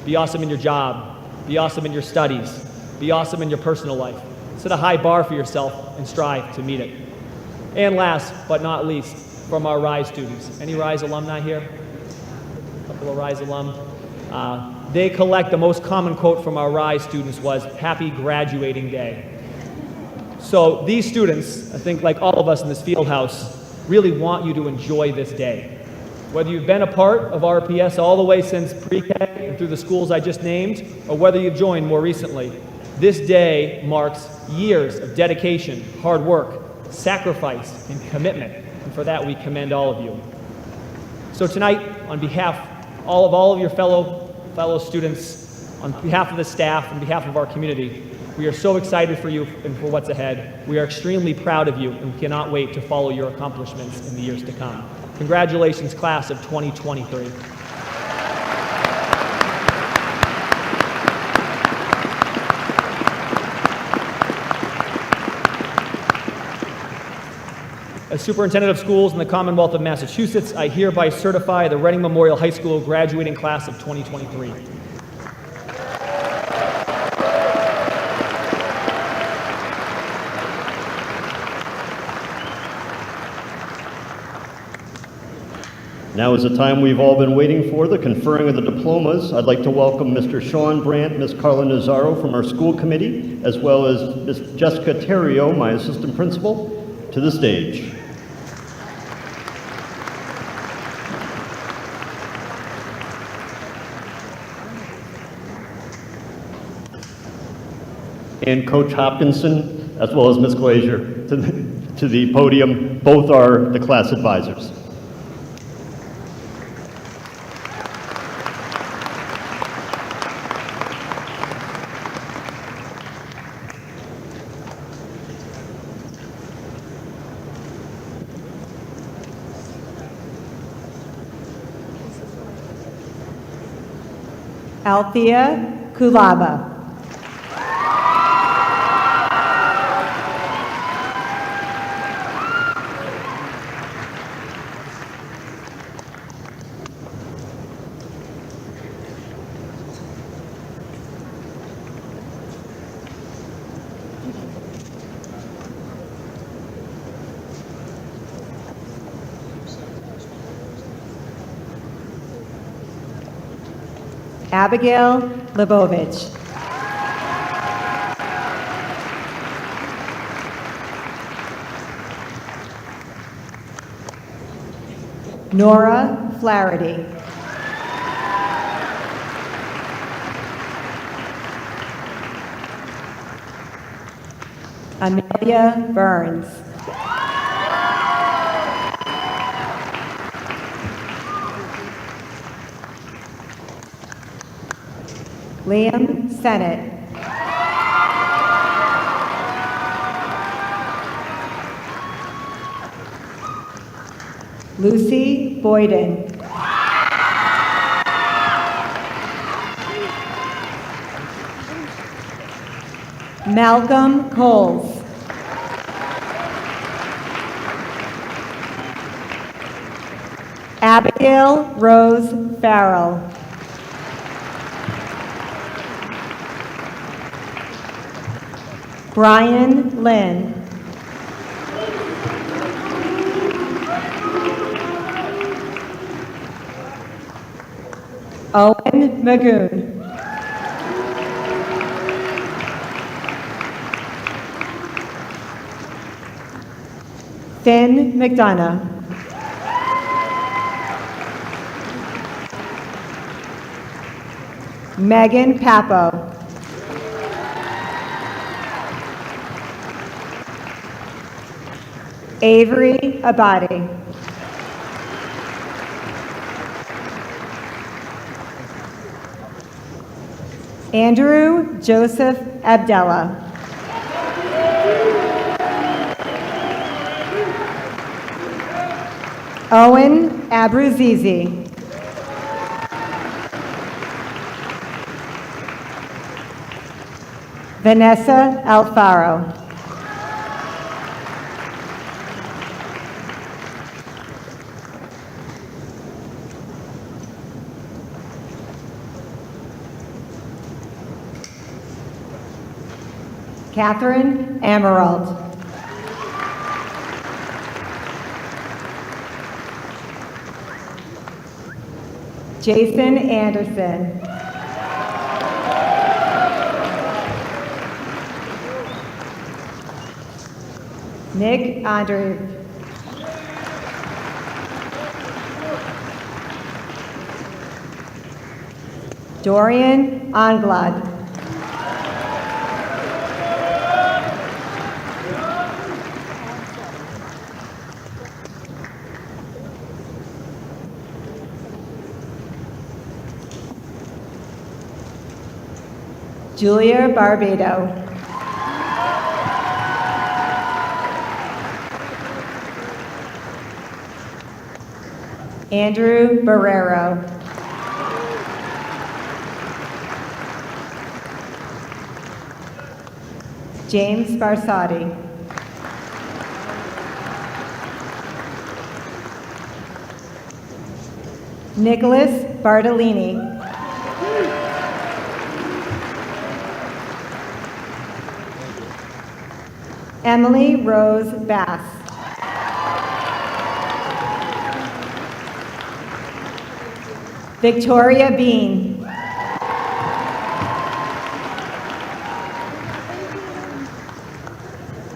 [SPEAKER 8] Be awesome in your job. Be awesome in your studies. Be awesome in your personal life. Set a high bar for yourself and strive to meet it. And last but not least, from our RISE students. Any RISE alumni here? A couple of RISE alum. They collect the most common quote from our RISE students was, "Happy graduating day." So these students, I think like all of us in this field house, really want you to enjoy this day. Whether you've been a part of RPS all the way since pre-K and through the schools I just named, or whether you've joined more recently, this day marks years of dedication, hard work, sacrifice, and commitment. And for that, we commend all of you. So tonight, on behalf of all of your fellow students, on behalf of the staff, on behalf of our community, we are so excited for you and for what's ahead. We are extremely proud of you and cannot wait to follow your accomplishments in the years to come. Congratulations, class of 2023. As Superintendent of Schools in the Commonwealth of Massachusetts, I hereby certify the Reading Memorial High School graduating class of 2023.
[SPEAKER 1] Now is the time we've all been waiting for, the conferring of the diplomas. I'd like to welcome Mr. Sean Brandt, Ms. Carla Nazaro from our school committee, as well as Ms. Jessica Terrio, my assistant principal, to the stage. And Coach Hopkinson, as well as Ms. Glazier, to the podium. Both are the class advisors.
[SPEAKER 9] Althea Kulaba. Abigail Lebovich. Nora Flaherty. Amelia Burns. Liam Sennett. Lucy Boyden. Malcolm Coles. Abigail Rose Farrell. Brian Lynn. Owen Magoon. Finn McDonough. Megan Papo. Avery Abadi. Andrew Joseph Abdella. Owen Abruzizi. Vanessa Alfaro. Catherine Emerald. Jason Anderson. Nick Andrew. Dorian Anglad. Julia Barbado. Andrew Barrero. James Barsati. Nicholas Bartolini. Emily Rose Bass. Victoria Bean.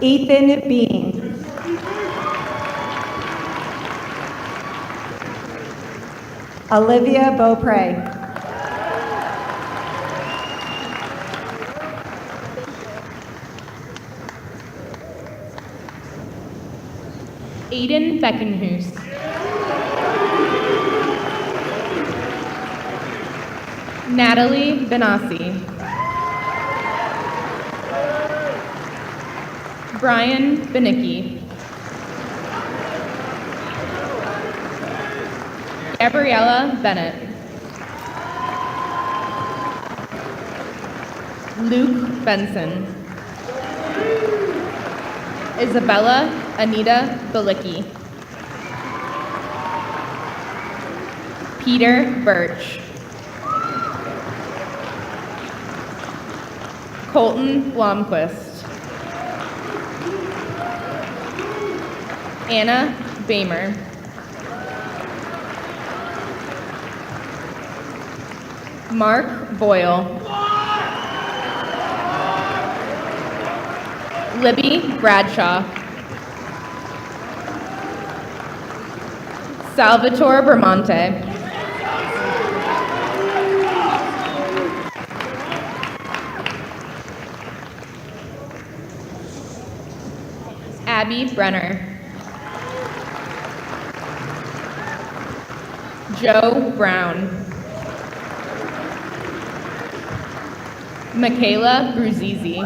[SPEAKER 9] Ethan Bean. Olivia Beaupre.
[SPEAKER 2] Aiden Beckenhuis. Natalie Benassi. Brian Benicki. Gabriella Bennett. Luke Benson. Isabella Anita Balicki. Peter Birch. Colton Blomquist. Anna Bamer. Mark Boyle. Libby Bradshaw. Salvatore Bermonte. Abby Brenner. Joe Brown. Michaela Bruzizi.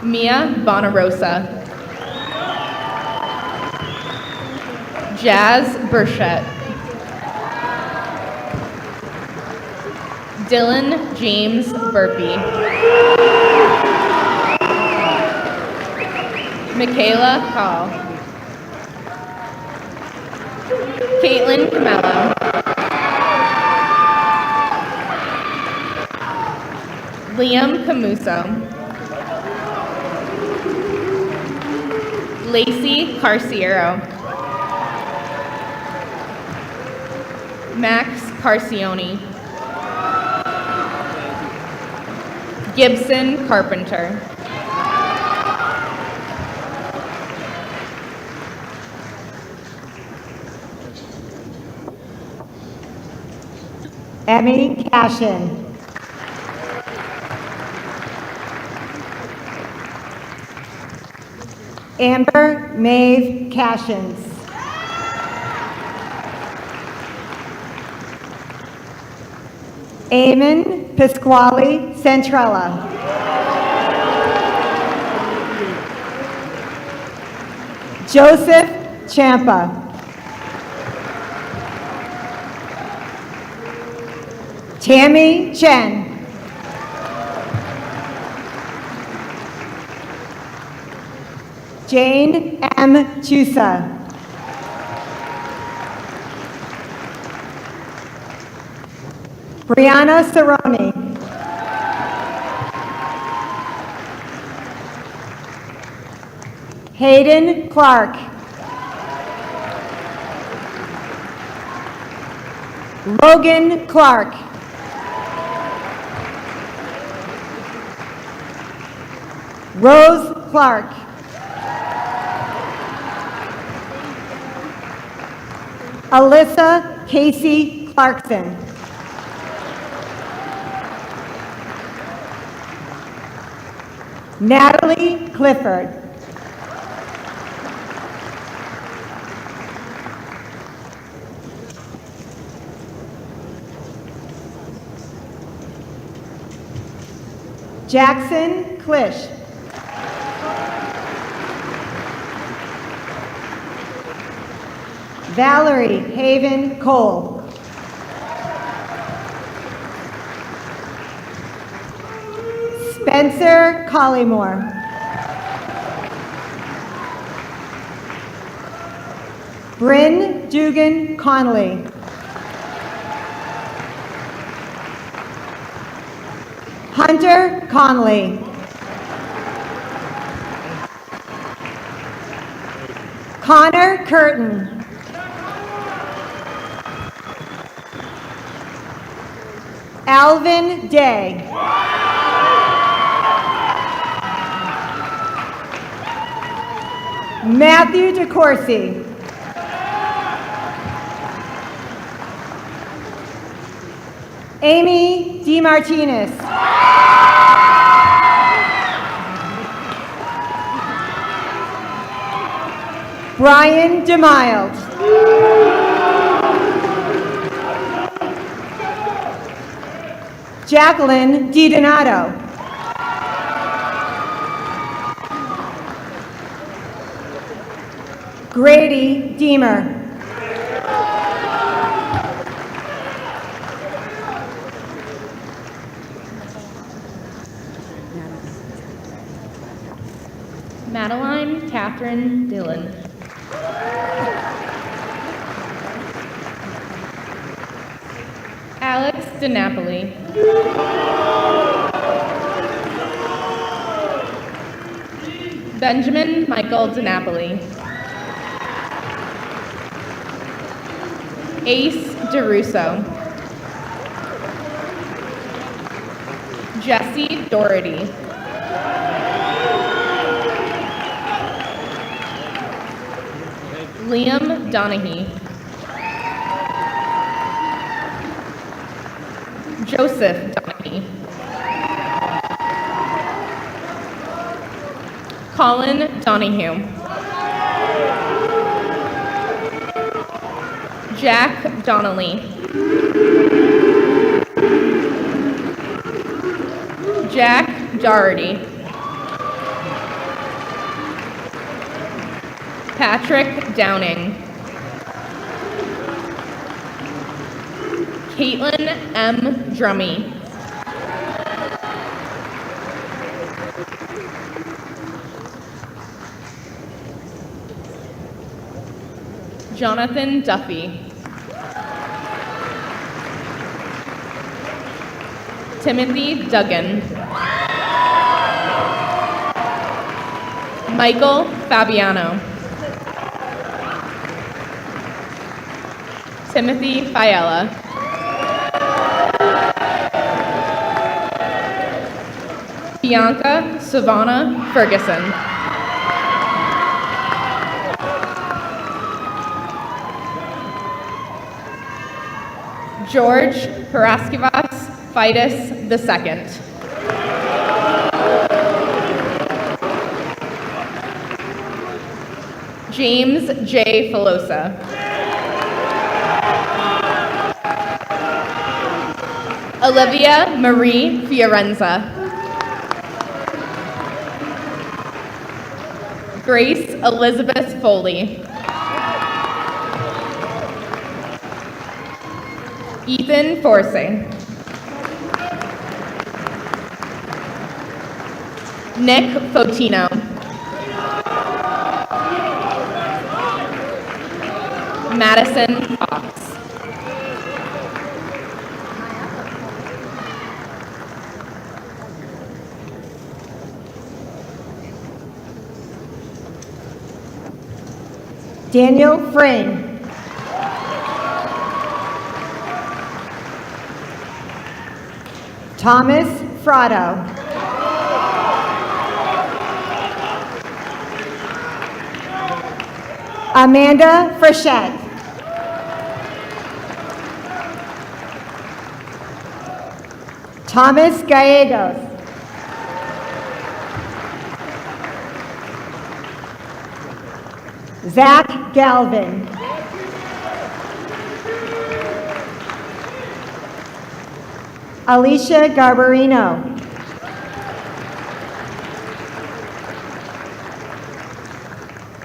[SPEAKER 2] Mia Bonarosa. Jazz Burchett. Dylan James Burpee. Michaela Call. Caitlin Camello. Liam Camuso. Lacey Carciero. Max Carcioni. Gibson Carpenter.
[SPEAKER 9] Emmy Cashin. Amber Maeve Cashins. Eamon Pasquale Centrella. Joseph Champa. Tammy Chen. Jane M. Chusa. Brianna Cerrone. Hayden Clark. Logan Clark. Rose Clark. Alyssa Casey Clarkson. Natalie Clifford. Jackson Klish. Valerie Haven Cole. Spencer Collymore. Bryn Dugan Connolly. Hunter Connolly. Connor Curtin. Alvin Day. Matthew DeCourcy. Amy DeMartinez. Brian DeMiles. Jacqueline DiDonato. Grady Deemer.
[SPEAKER 2] Madeline Catherine Dillon. Alex DiNapoli. Benjamin Michael DiNapoli. Ace DeRusso. Jesse Doherty. Liam Donahue. Joseph Donahue. Colin Donahue. Jack Donnelly. Jack Doherty. Patrick Downing. Caitlin M. Drummy. Jonathan Duffy. Timothy Duggan. Michael Fabiano. Timothy Fiella. Bianca Savannah Ferguson. George Paraskevas Fidus II. James J. Filosa. Olivia Marie Fiorenza. Grace Elizabeth Foley. Ethan Forsing. Nick Fotino. Madison Fox.
[SPEAKER 9] Daniel Frame. Thomas Frotto. Amanda Frechette. Thomas Gallegos. Zach Galvin. Alicia Garbarino.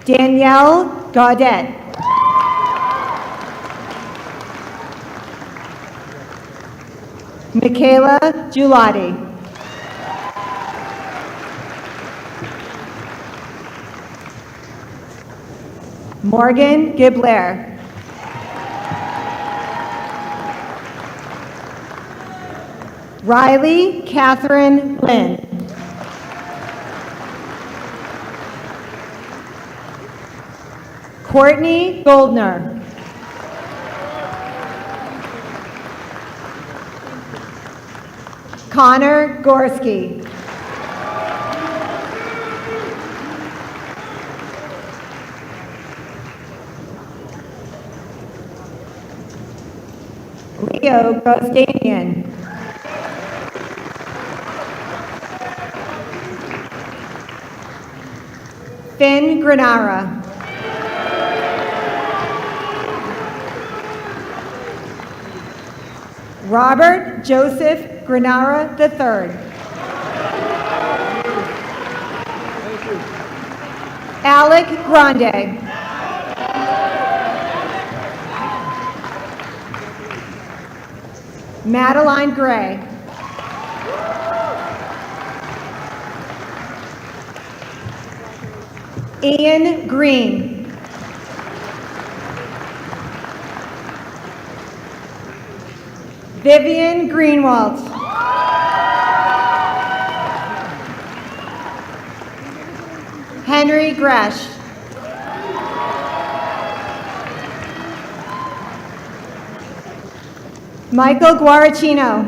[SPEAKER 9] Danielle Gaudet. Michaela Giulotti. Morgan Gibler. Riley Catherine Lynn. Courtney Goldner. Connor Gorski. Leo Gostanian. Finn Granara. Robert Joseph Granara III. Alec Grande. Madeline Gray. Ian Green. Vivian Greenwald. Henry Gresh. Michael Guaracino.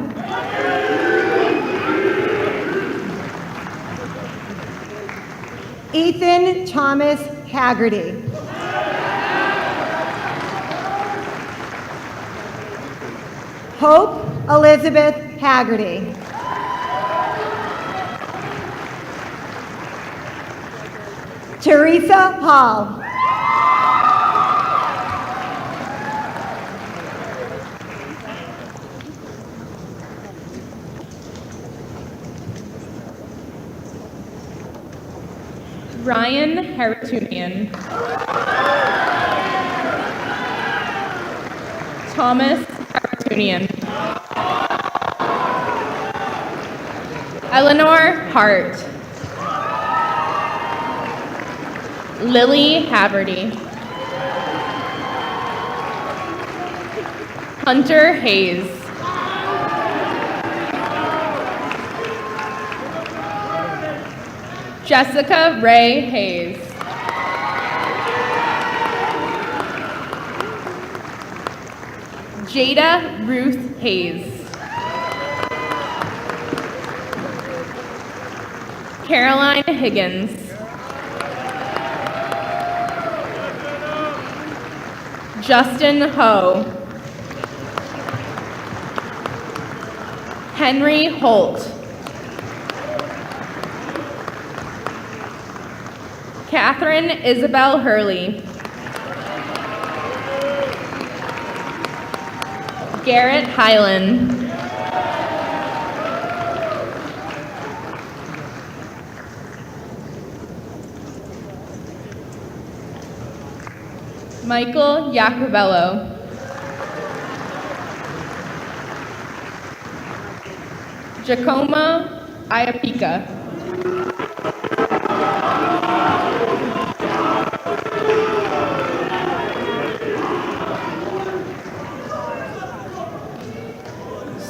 [SPEAKER 9] Ethan Thomas Haggerty. Hope Elizabeth Haggerty. Teresa Hall.
[SPEAKER 2] Ryan Haritunian. Thomas Haritunian. Eleanor Hart. Lily Haverty. Hunter Hayes. Jessica Ray Hayes. Jada Ruth Hayes. Caroline Higgins. Justin Ho. Henry Holt. Catherine Isabel Hurley. Garrett Hyland. Michael Iacovello. Giacomo Iapika.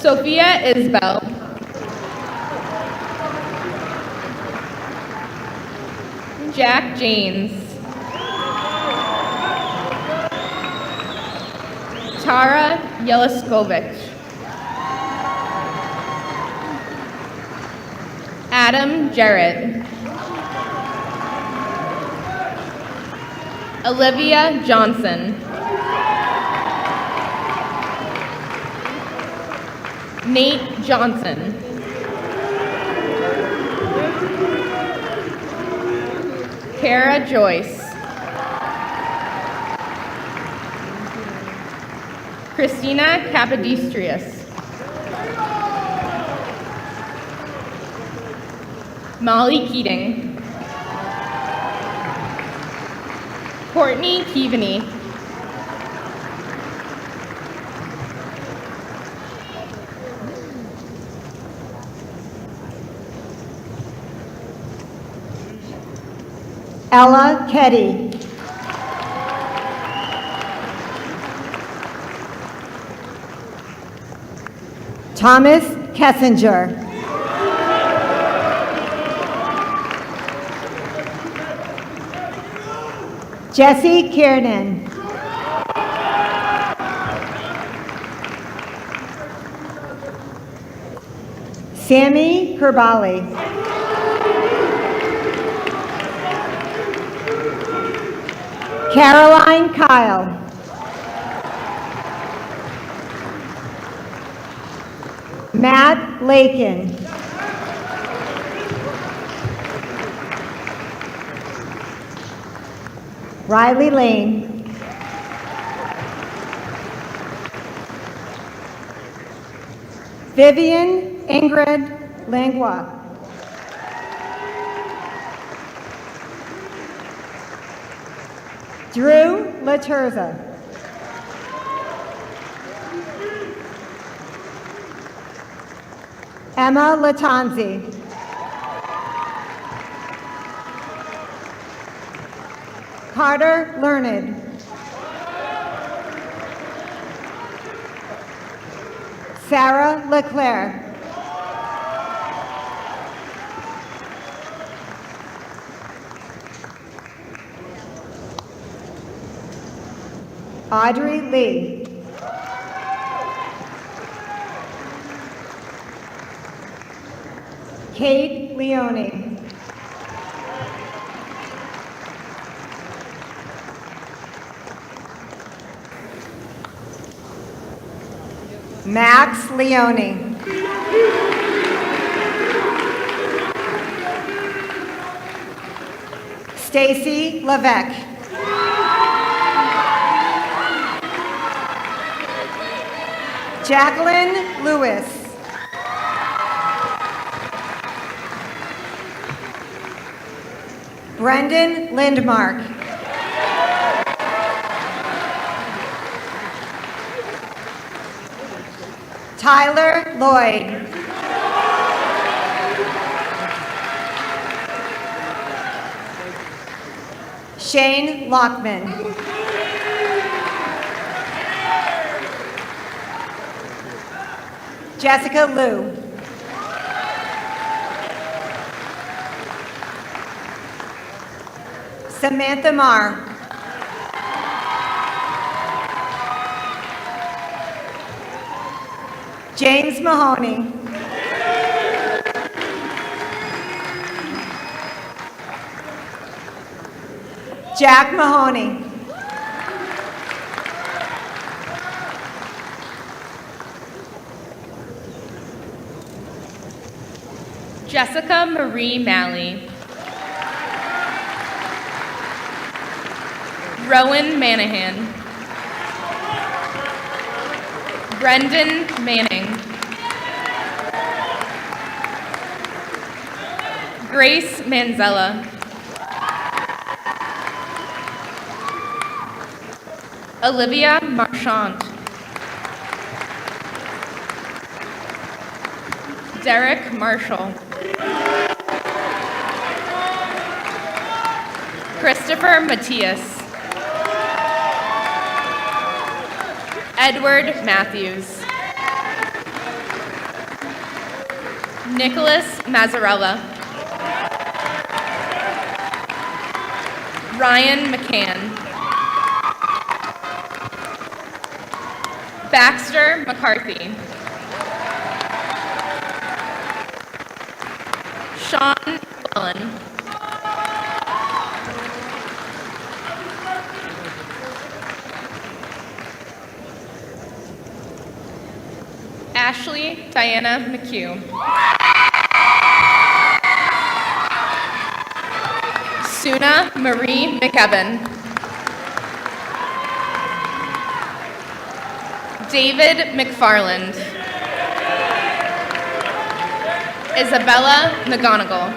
[SPEAKER 2] Sophia Isbell. Jack James. Tara Yeliskovich. Adam Jarrett. Olivia Johnson. Nate Johnson. Kara Joyce. Christina Capodistrius. Molly Keating. Courtney Keaveney.
[SPEAKER 9] Ella Keddy. Thomas Kessinger. Jesse Kiernan. Sammy Kerbali. Caroline Kyle. Matt Lakin. Riley Lane. Vivian Ingrid Langua. Drew Laturza. Emma Latanzi. Carter Learned. Sarah Leclerc. Audrey Lee. Kate Leone. Max Leone. Stacy Levesque. Jacqueline Lewis. Brendan Lindmark. Tyler Lloyd. Shane Lockman. Jessica Liu. Samantha Marr. James Mahoney. Jack Mahoney.
[SPEAKER 2] Jessica Marie Malley. Rowan Manahan. Brendan Manning. Grace Manzella. Olivia Marchant. Derek Marshall. Christopher Matias. Edward Matthews. Nicholas Mazzarella. Ryan McCann. Baxter McCarthy. Sean Cullen. Ashley Diana McHugh. Suna Marie McEvan. David McFarland. Isabella McGonigal.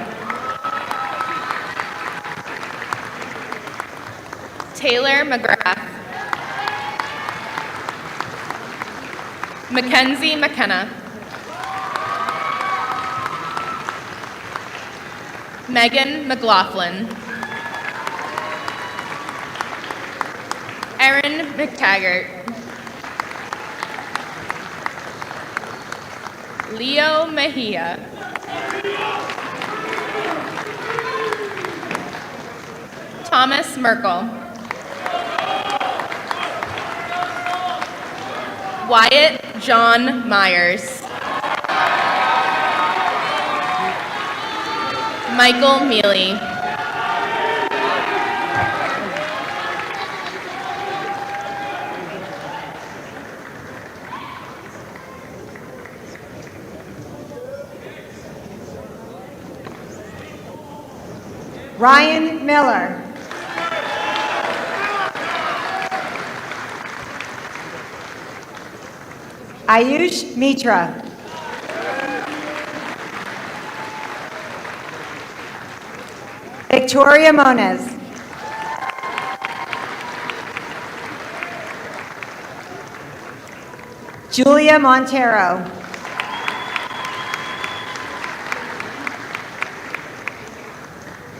[SPEAKER 2] Taylor McGrath. Mackenzie McKenna. Megan McLaughlin. Erin McTaggart. Leo Mejia. Thomas Merkel. Wyatt John Myers. Michael Mealy.
[SPEAKER 9] Ryan Miller. Ayush Mitra. Victoria Moniz. Julia Montero.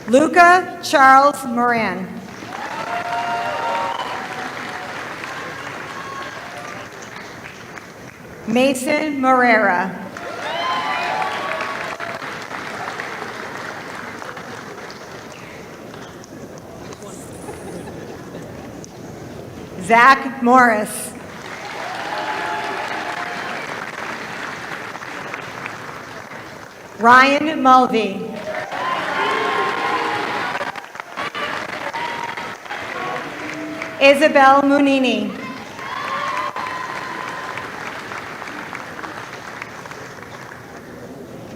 [SPEAKER 9] Luca Charles Moran. Mason Morera. Zach Morris. Ryan Mulvey. Isabel Munini.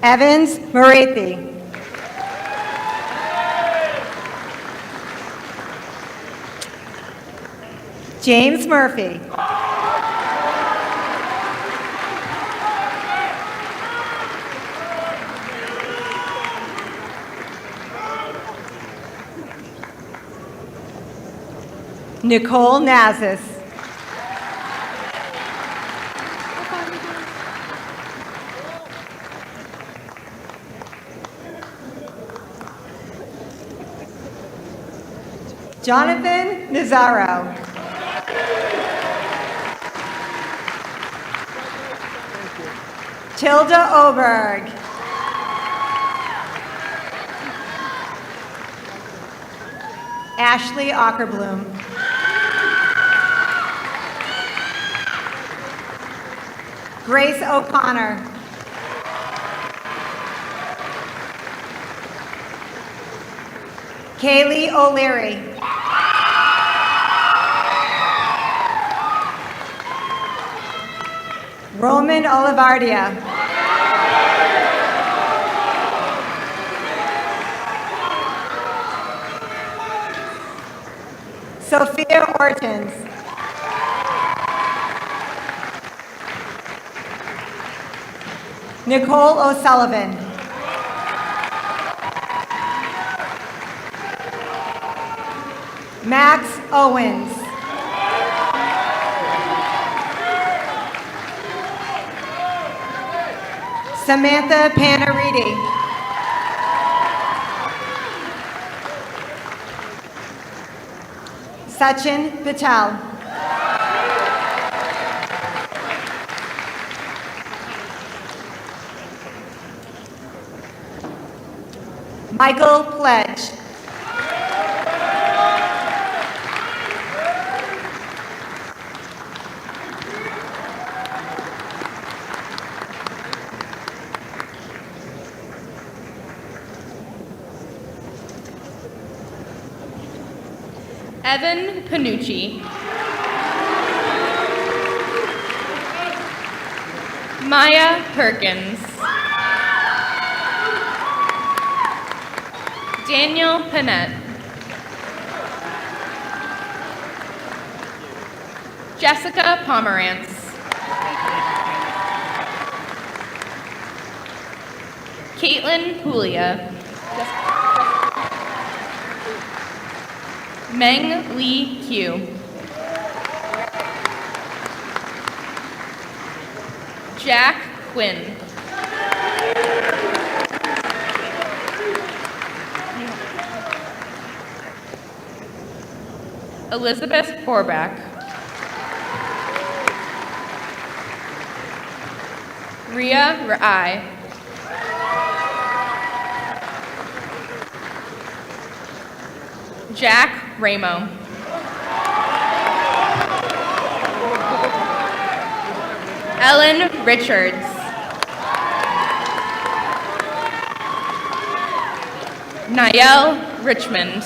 [SPEAKER 9] Evans Marathi. James Murphy. Nicole Nazis. Jonathan Nazaro. Tilda Oberg. Ashley Ockerbloom. Grace O'Connor. Kaylee O'Leary. Roman Olivardia. Sophia Ortons. Nicole O'Sullivan. Max Owens. Samantha Panariti. Sachin Patel. Michael Pledge.
[SPEAKER 2] Evan Panucci.
[SPEAKER 10] Maya Perkins. Daniel Panett. Jessica Pomerantz. Caitlin Julia. Meng Lee Q. Jack Quinn. Elizabeth Forback. Ria Rai. Jack Ramo. Ellen Richards. Niall Richmond.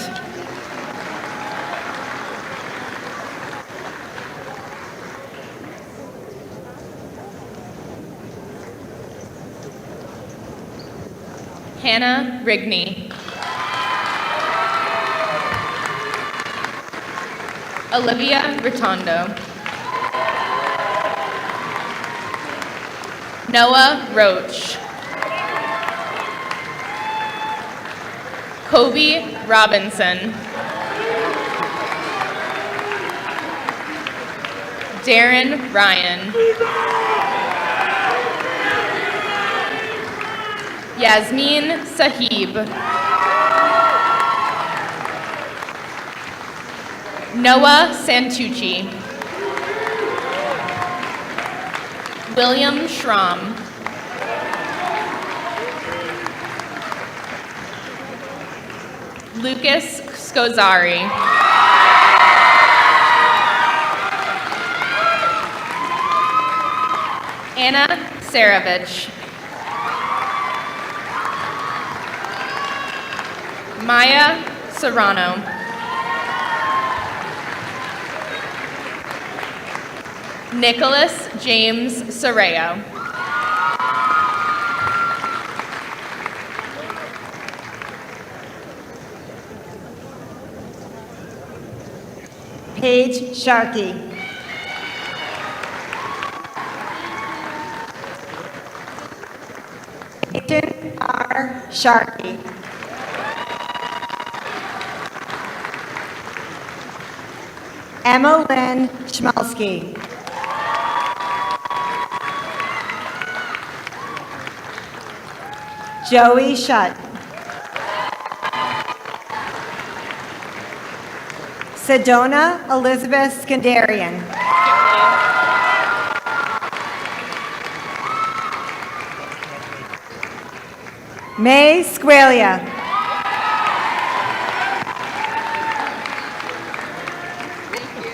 [SPEAKER 10] Hannah Rigney. Olivia Ritondo. Noah Roach. Kobe Robinson. Darren Ryan. Yasmin Sahib. Noah Santucci. William Schramm. Lucas Scozzari. Anna Saravich. Maya Serrano. Nicholas James Soreo.
[SPEAKER 9] Paige Sharkey. Peyton R. Sharkey. Emma Lynn Schmelski. Joey Shutt. Sedona Elizabeth Skandarian. May Squalia.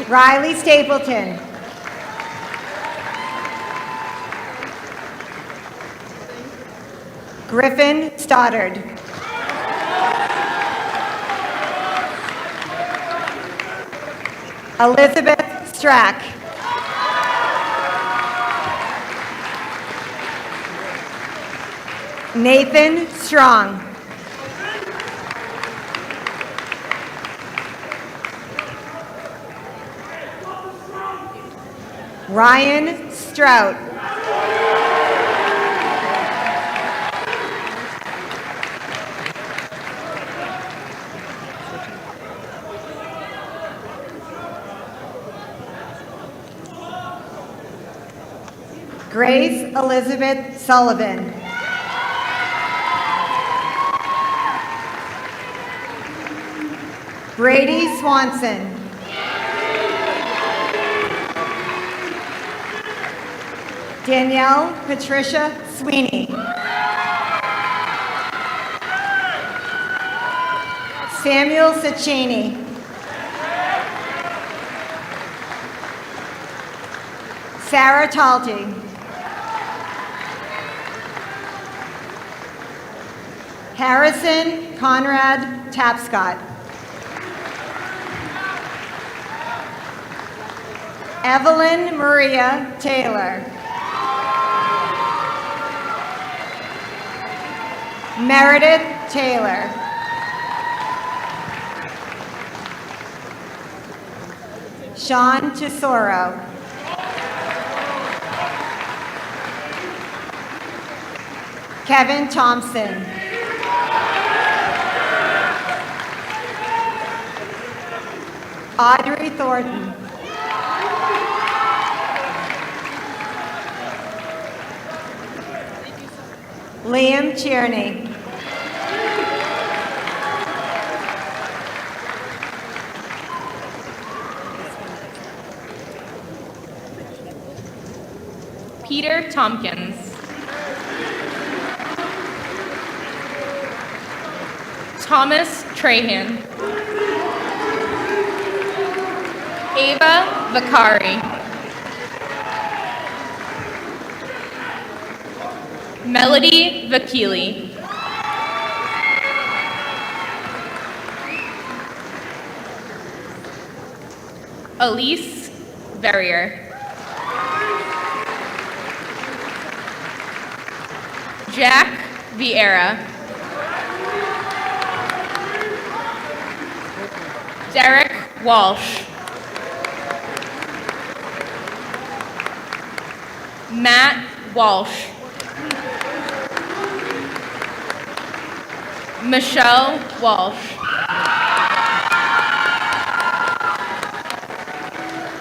[SPEAKER 9] Riley Stapleton. Griffin Stoddard. Elizabeth Strack. Nathan Strong. Ryan Strout. Grace Elizabeth Sullivan. Brady Swanson. Danielle Patricia Sweeney. Samuel Sacchini. Sarah Talty. Harrison Conrad Tapscott. Evelyn Maria Taylor. Meredith Taylor. Sean Tesoro. Kevin Thompson. Audrey Thornton. Liam Tierney.
[SPEAKER 10] Peter Tompkins. Thomas Trahan. Ava Vakari. Melody Vakili. Elise Verrier. Jack Vieira. Derek Walsh. Matt Walsh. Michelle Walsh.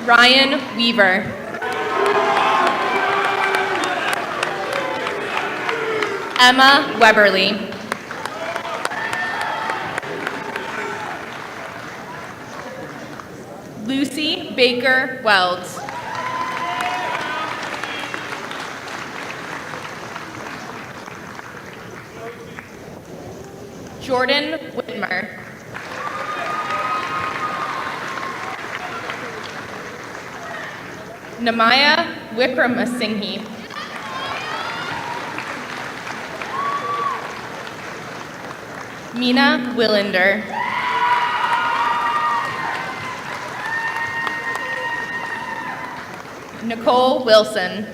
[SPEAKER 10] Ryan Weaver. Emma Weberly. Lucy Baker Welds. Jordan Whitmer. Namaya Wickramasinghe. Mina Willander. Nicole Wilson.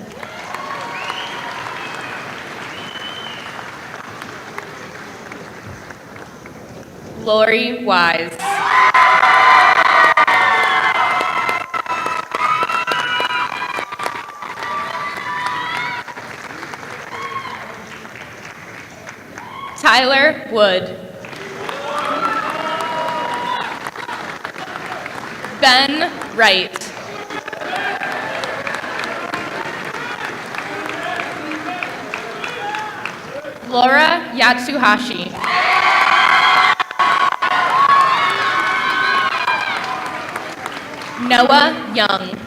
[SPEAKER 10] Lori Wise. Tyler Wood. Ben Wright. Laura Yatsuhashi. Noah Young.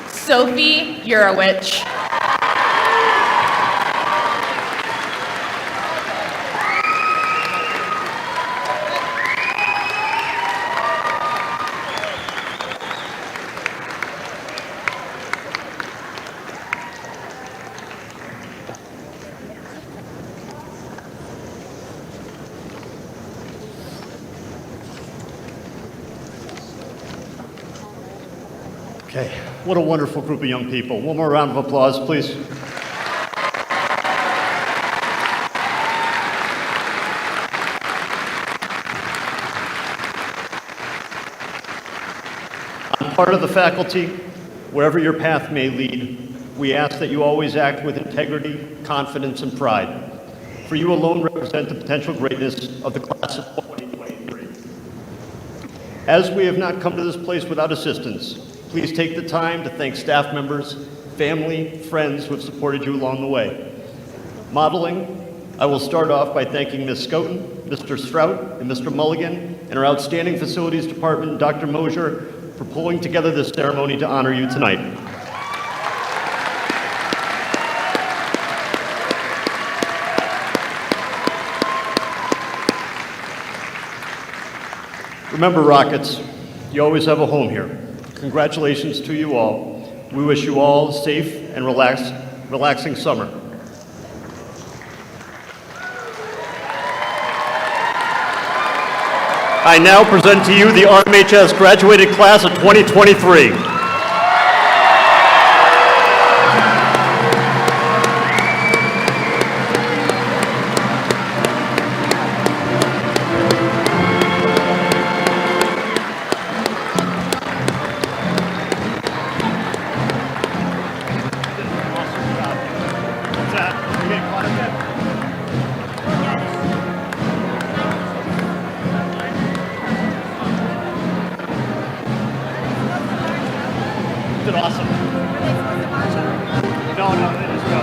[SPEAKER 10] Sophie Urowich.
[SPEAKER 1] Okay, what a wonderful group of young people. One more round of applause, please. On part of the faculty, wherever your path may lead, we ask that you always act with integrity, confidence, and pride. For you alone represent the potential greatness of the class of 2023. As we have not come to this place without assistance, please take the time to thank staff members, family, friends who have supported you along the way. Modeling, I will start off by thanking Ms. Scouten, Mr. Strout, and Mr. Mulligan, and our outstanding facilities department, Dr. Mosier, for pulling together this ceremony to honor you tonight. Remember, Rockets, you always have a home here. Congratulations to you all. We wish you all a safe and relaxing summer. I now present to you the RMHS graduating class of 2023. kept it awesome. No, they just go.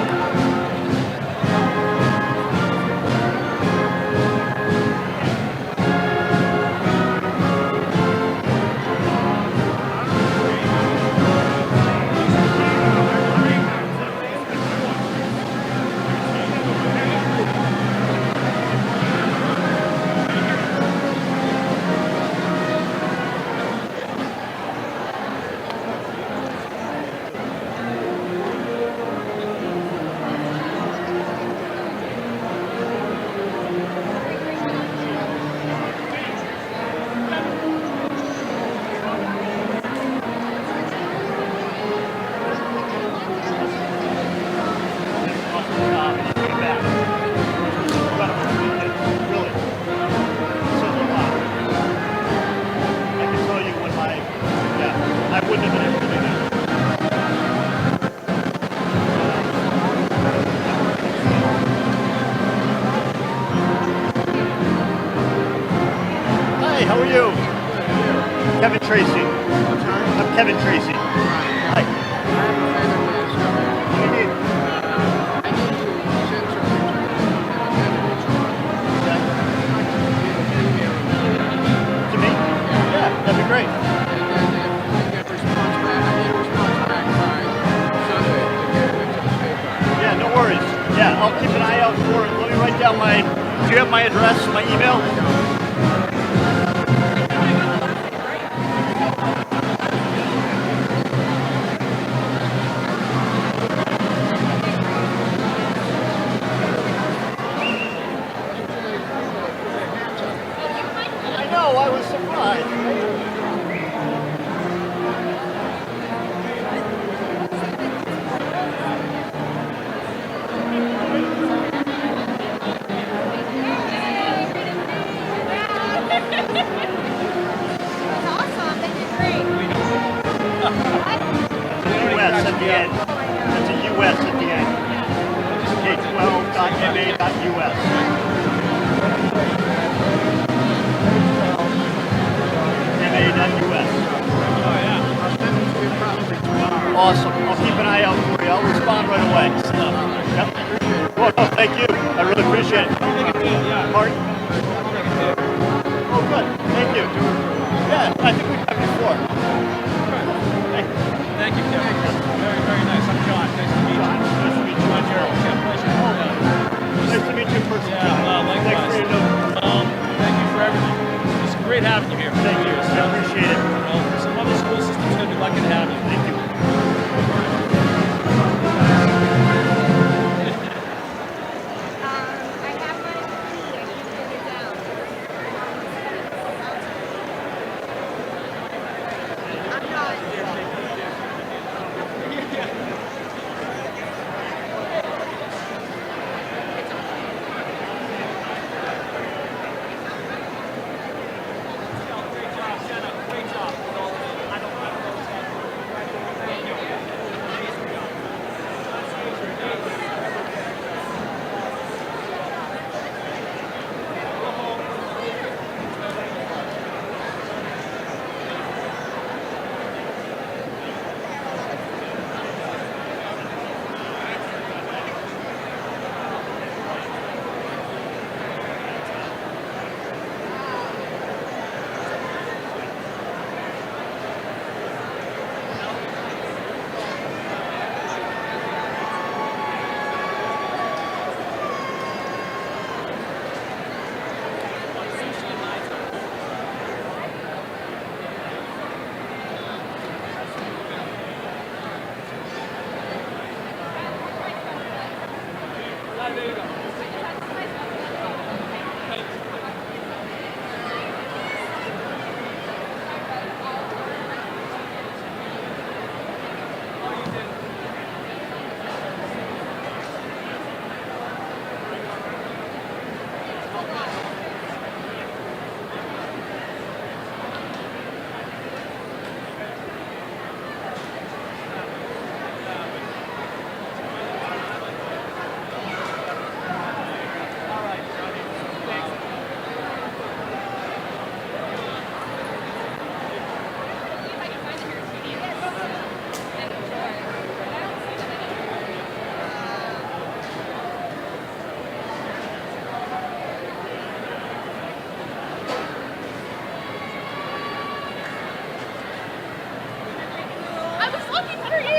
[SPEAKER 1] Hi, how are you? Kevin Tracy. I'm Kevin Tracy. Hi. What do you need? To me? Yeah, that'd be great. Yeah, no worries. Yeah, I'll keep an eye out for it. Let me write down my, do you have my address, my email? I know, I was surprised. US at the end. That's a US at the end. K12.ma.us. ma.us. Awesome. I'll keep an eye out for you. I'll respond right away. Yep. Well, no, thank you. I really appreciate it. Pardon? Oh, good. Thank you. Yeah, I think we've met before.
[SPEAKER 11] Thank you, Kevin. Very, very nice. I'm John. Nice to meet you.
[SPEAKER 1] Nice to meet you.
[SPEAKER 11] John Gerald. Yeah, pleasure.
[SPEAKER 1] Nice to meet you in person.
[SPEAKER 11] Yeah, likewise.
[SPEAKER 1] Thanks for your note.
[SPEAKER 11] Thank you for everything. It's great having you here.
[SPEAKER 1] Thank you. I appreciate it.
[SPEAKER 11] Some other school systems going to be lucky to have you.
[SPEAKER 1] Thank you.
[SPEAKER 10] looking for you.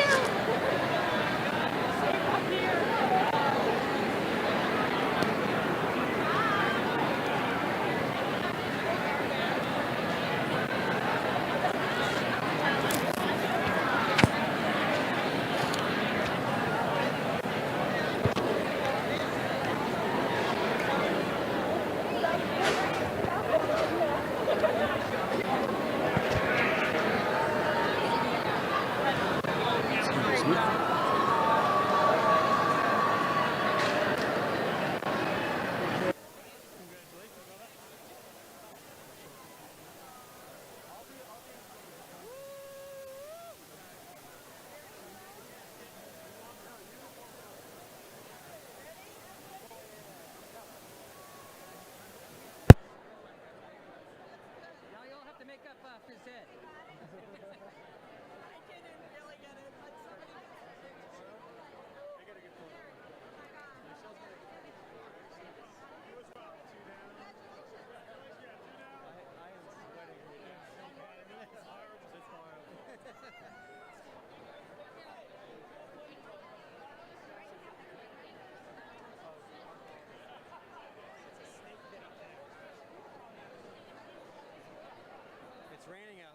[SPEAKER 12] Now you'll have to make up phys ed. I didn't really get it, but somebody I got a good photo. Michelle's got a good photo. You as well. Two down. I am sweating right now. It's horrible. It's horrible. It's raining out.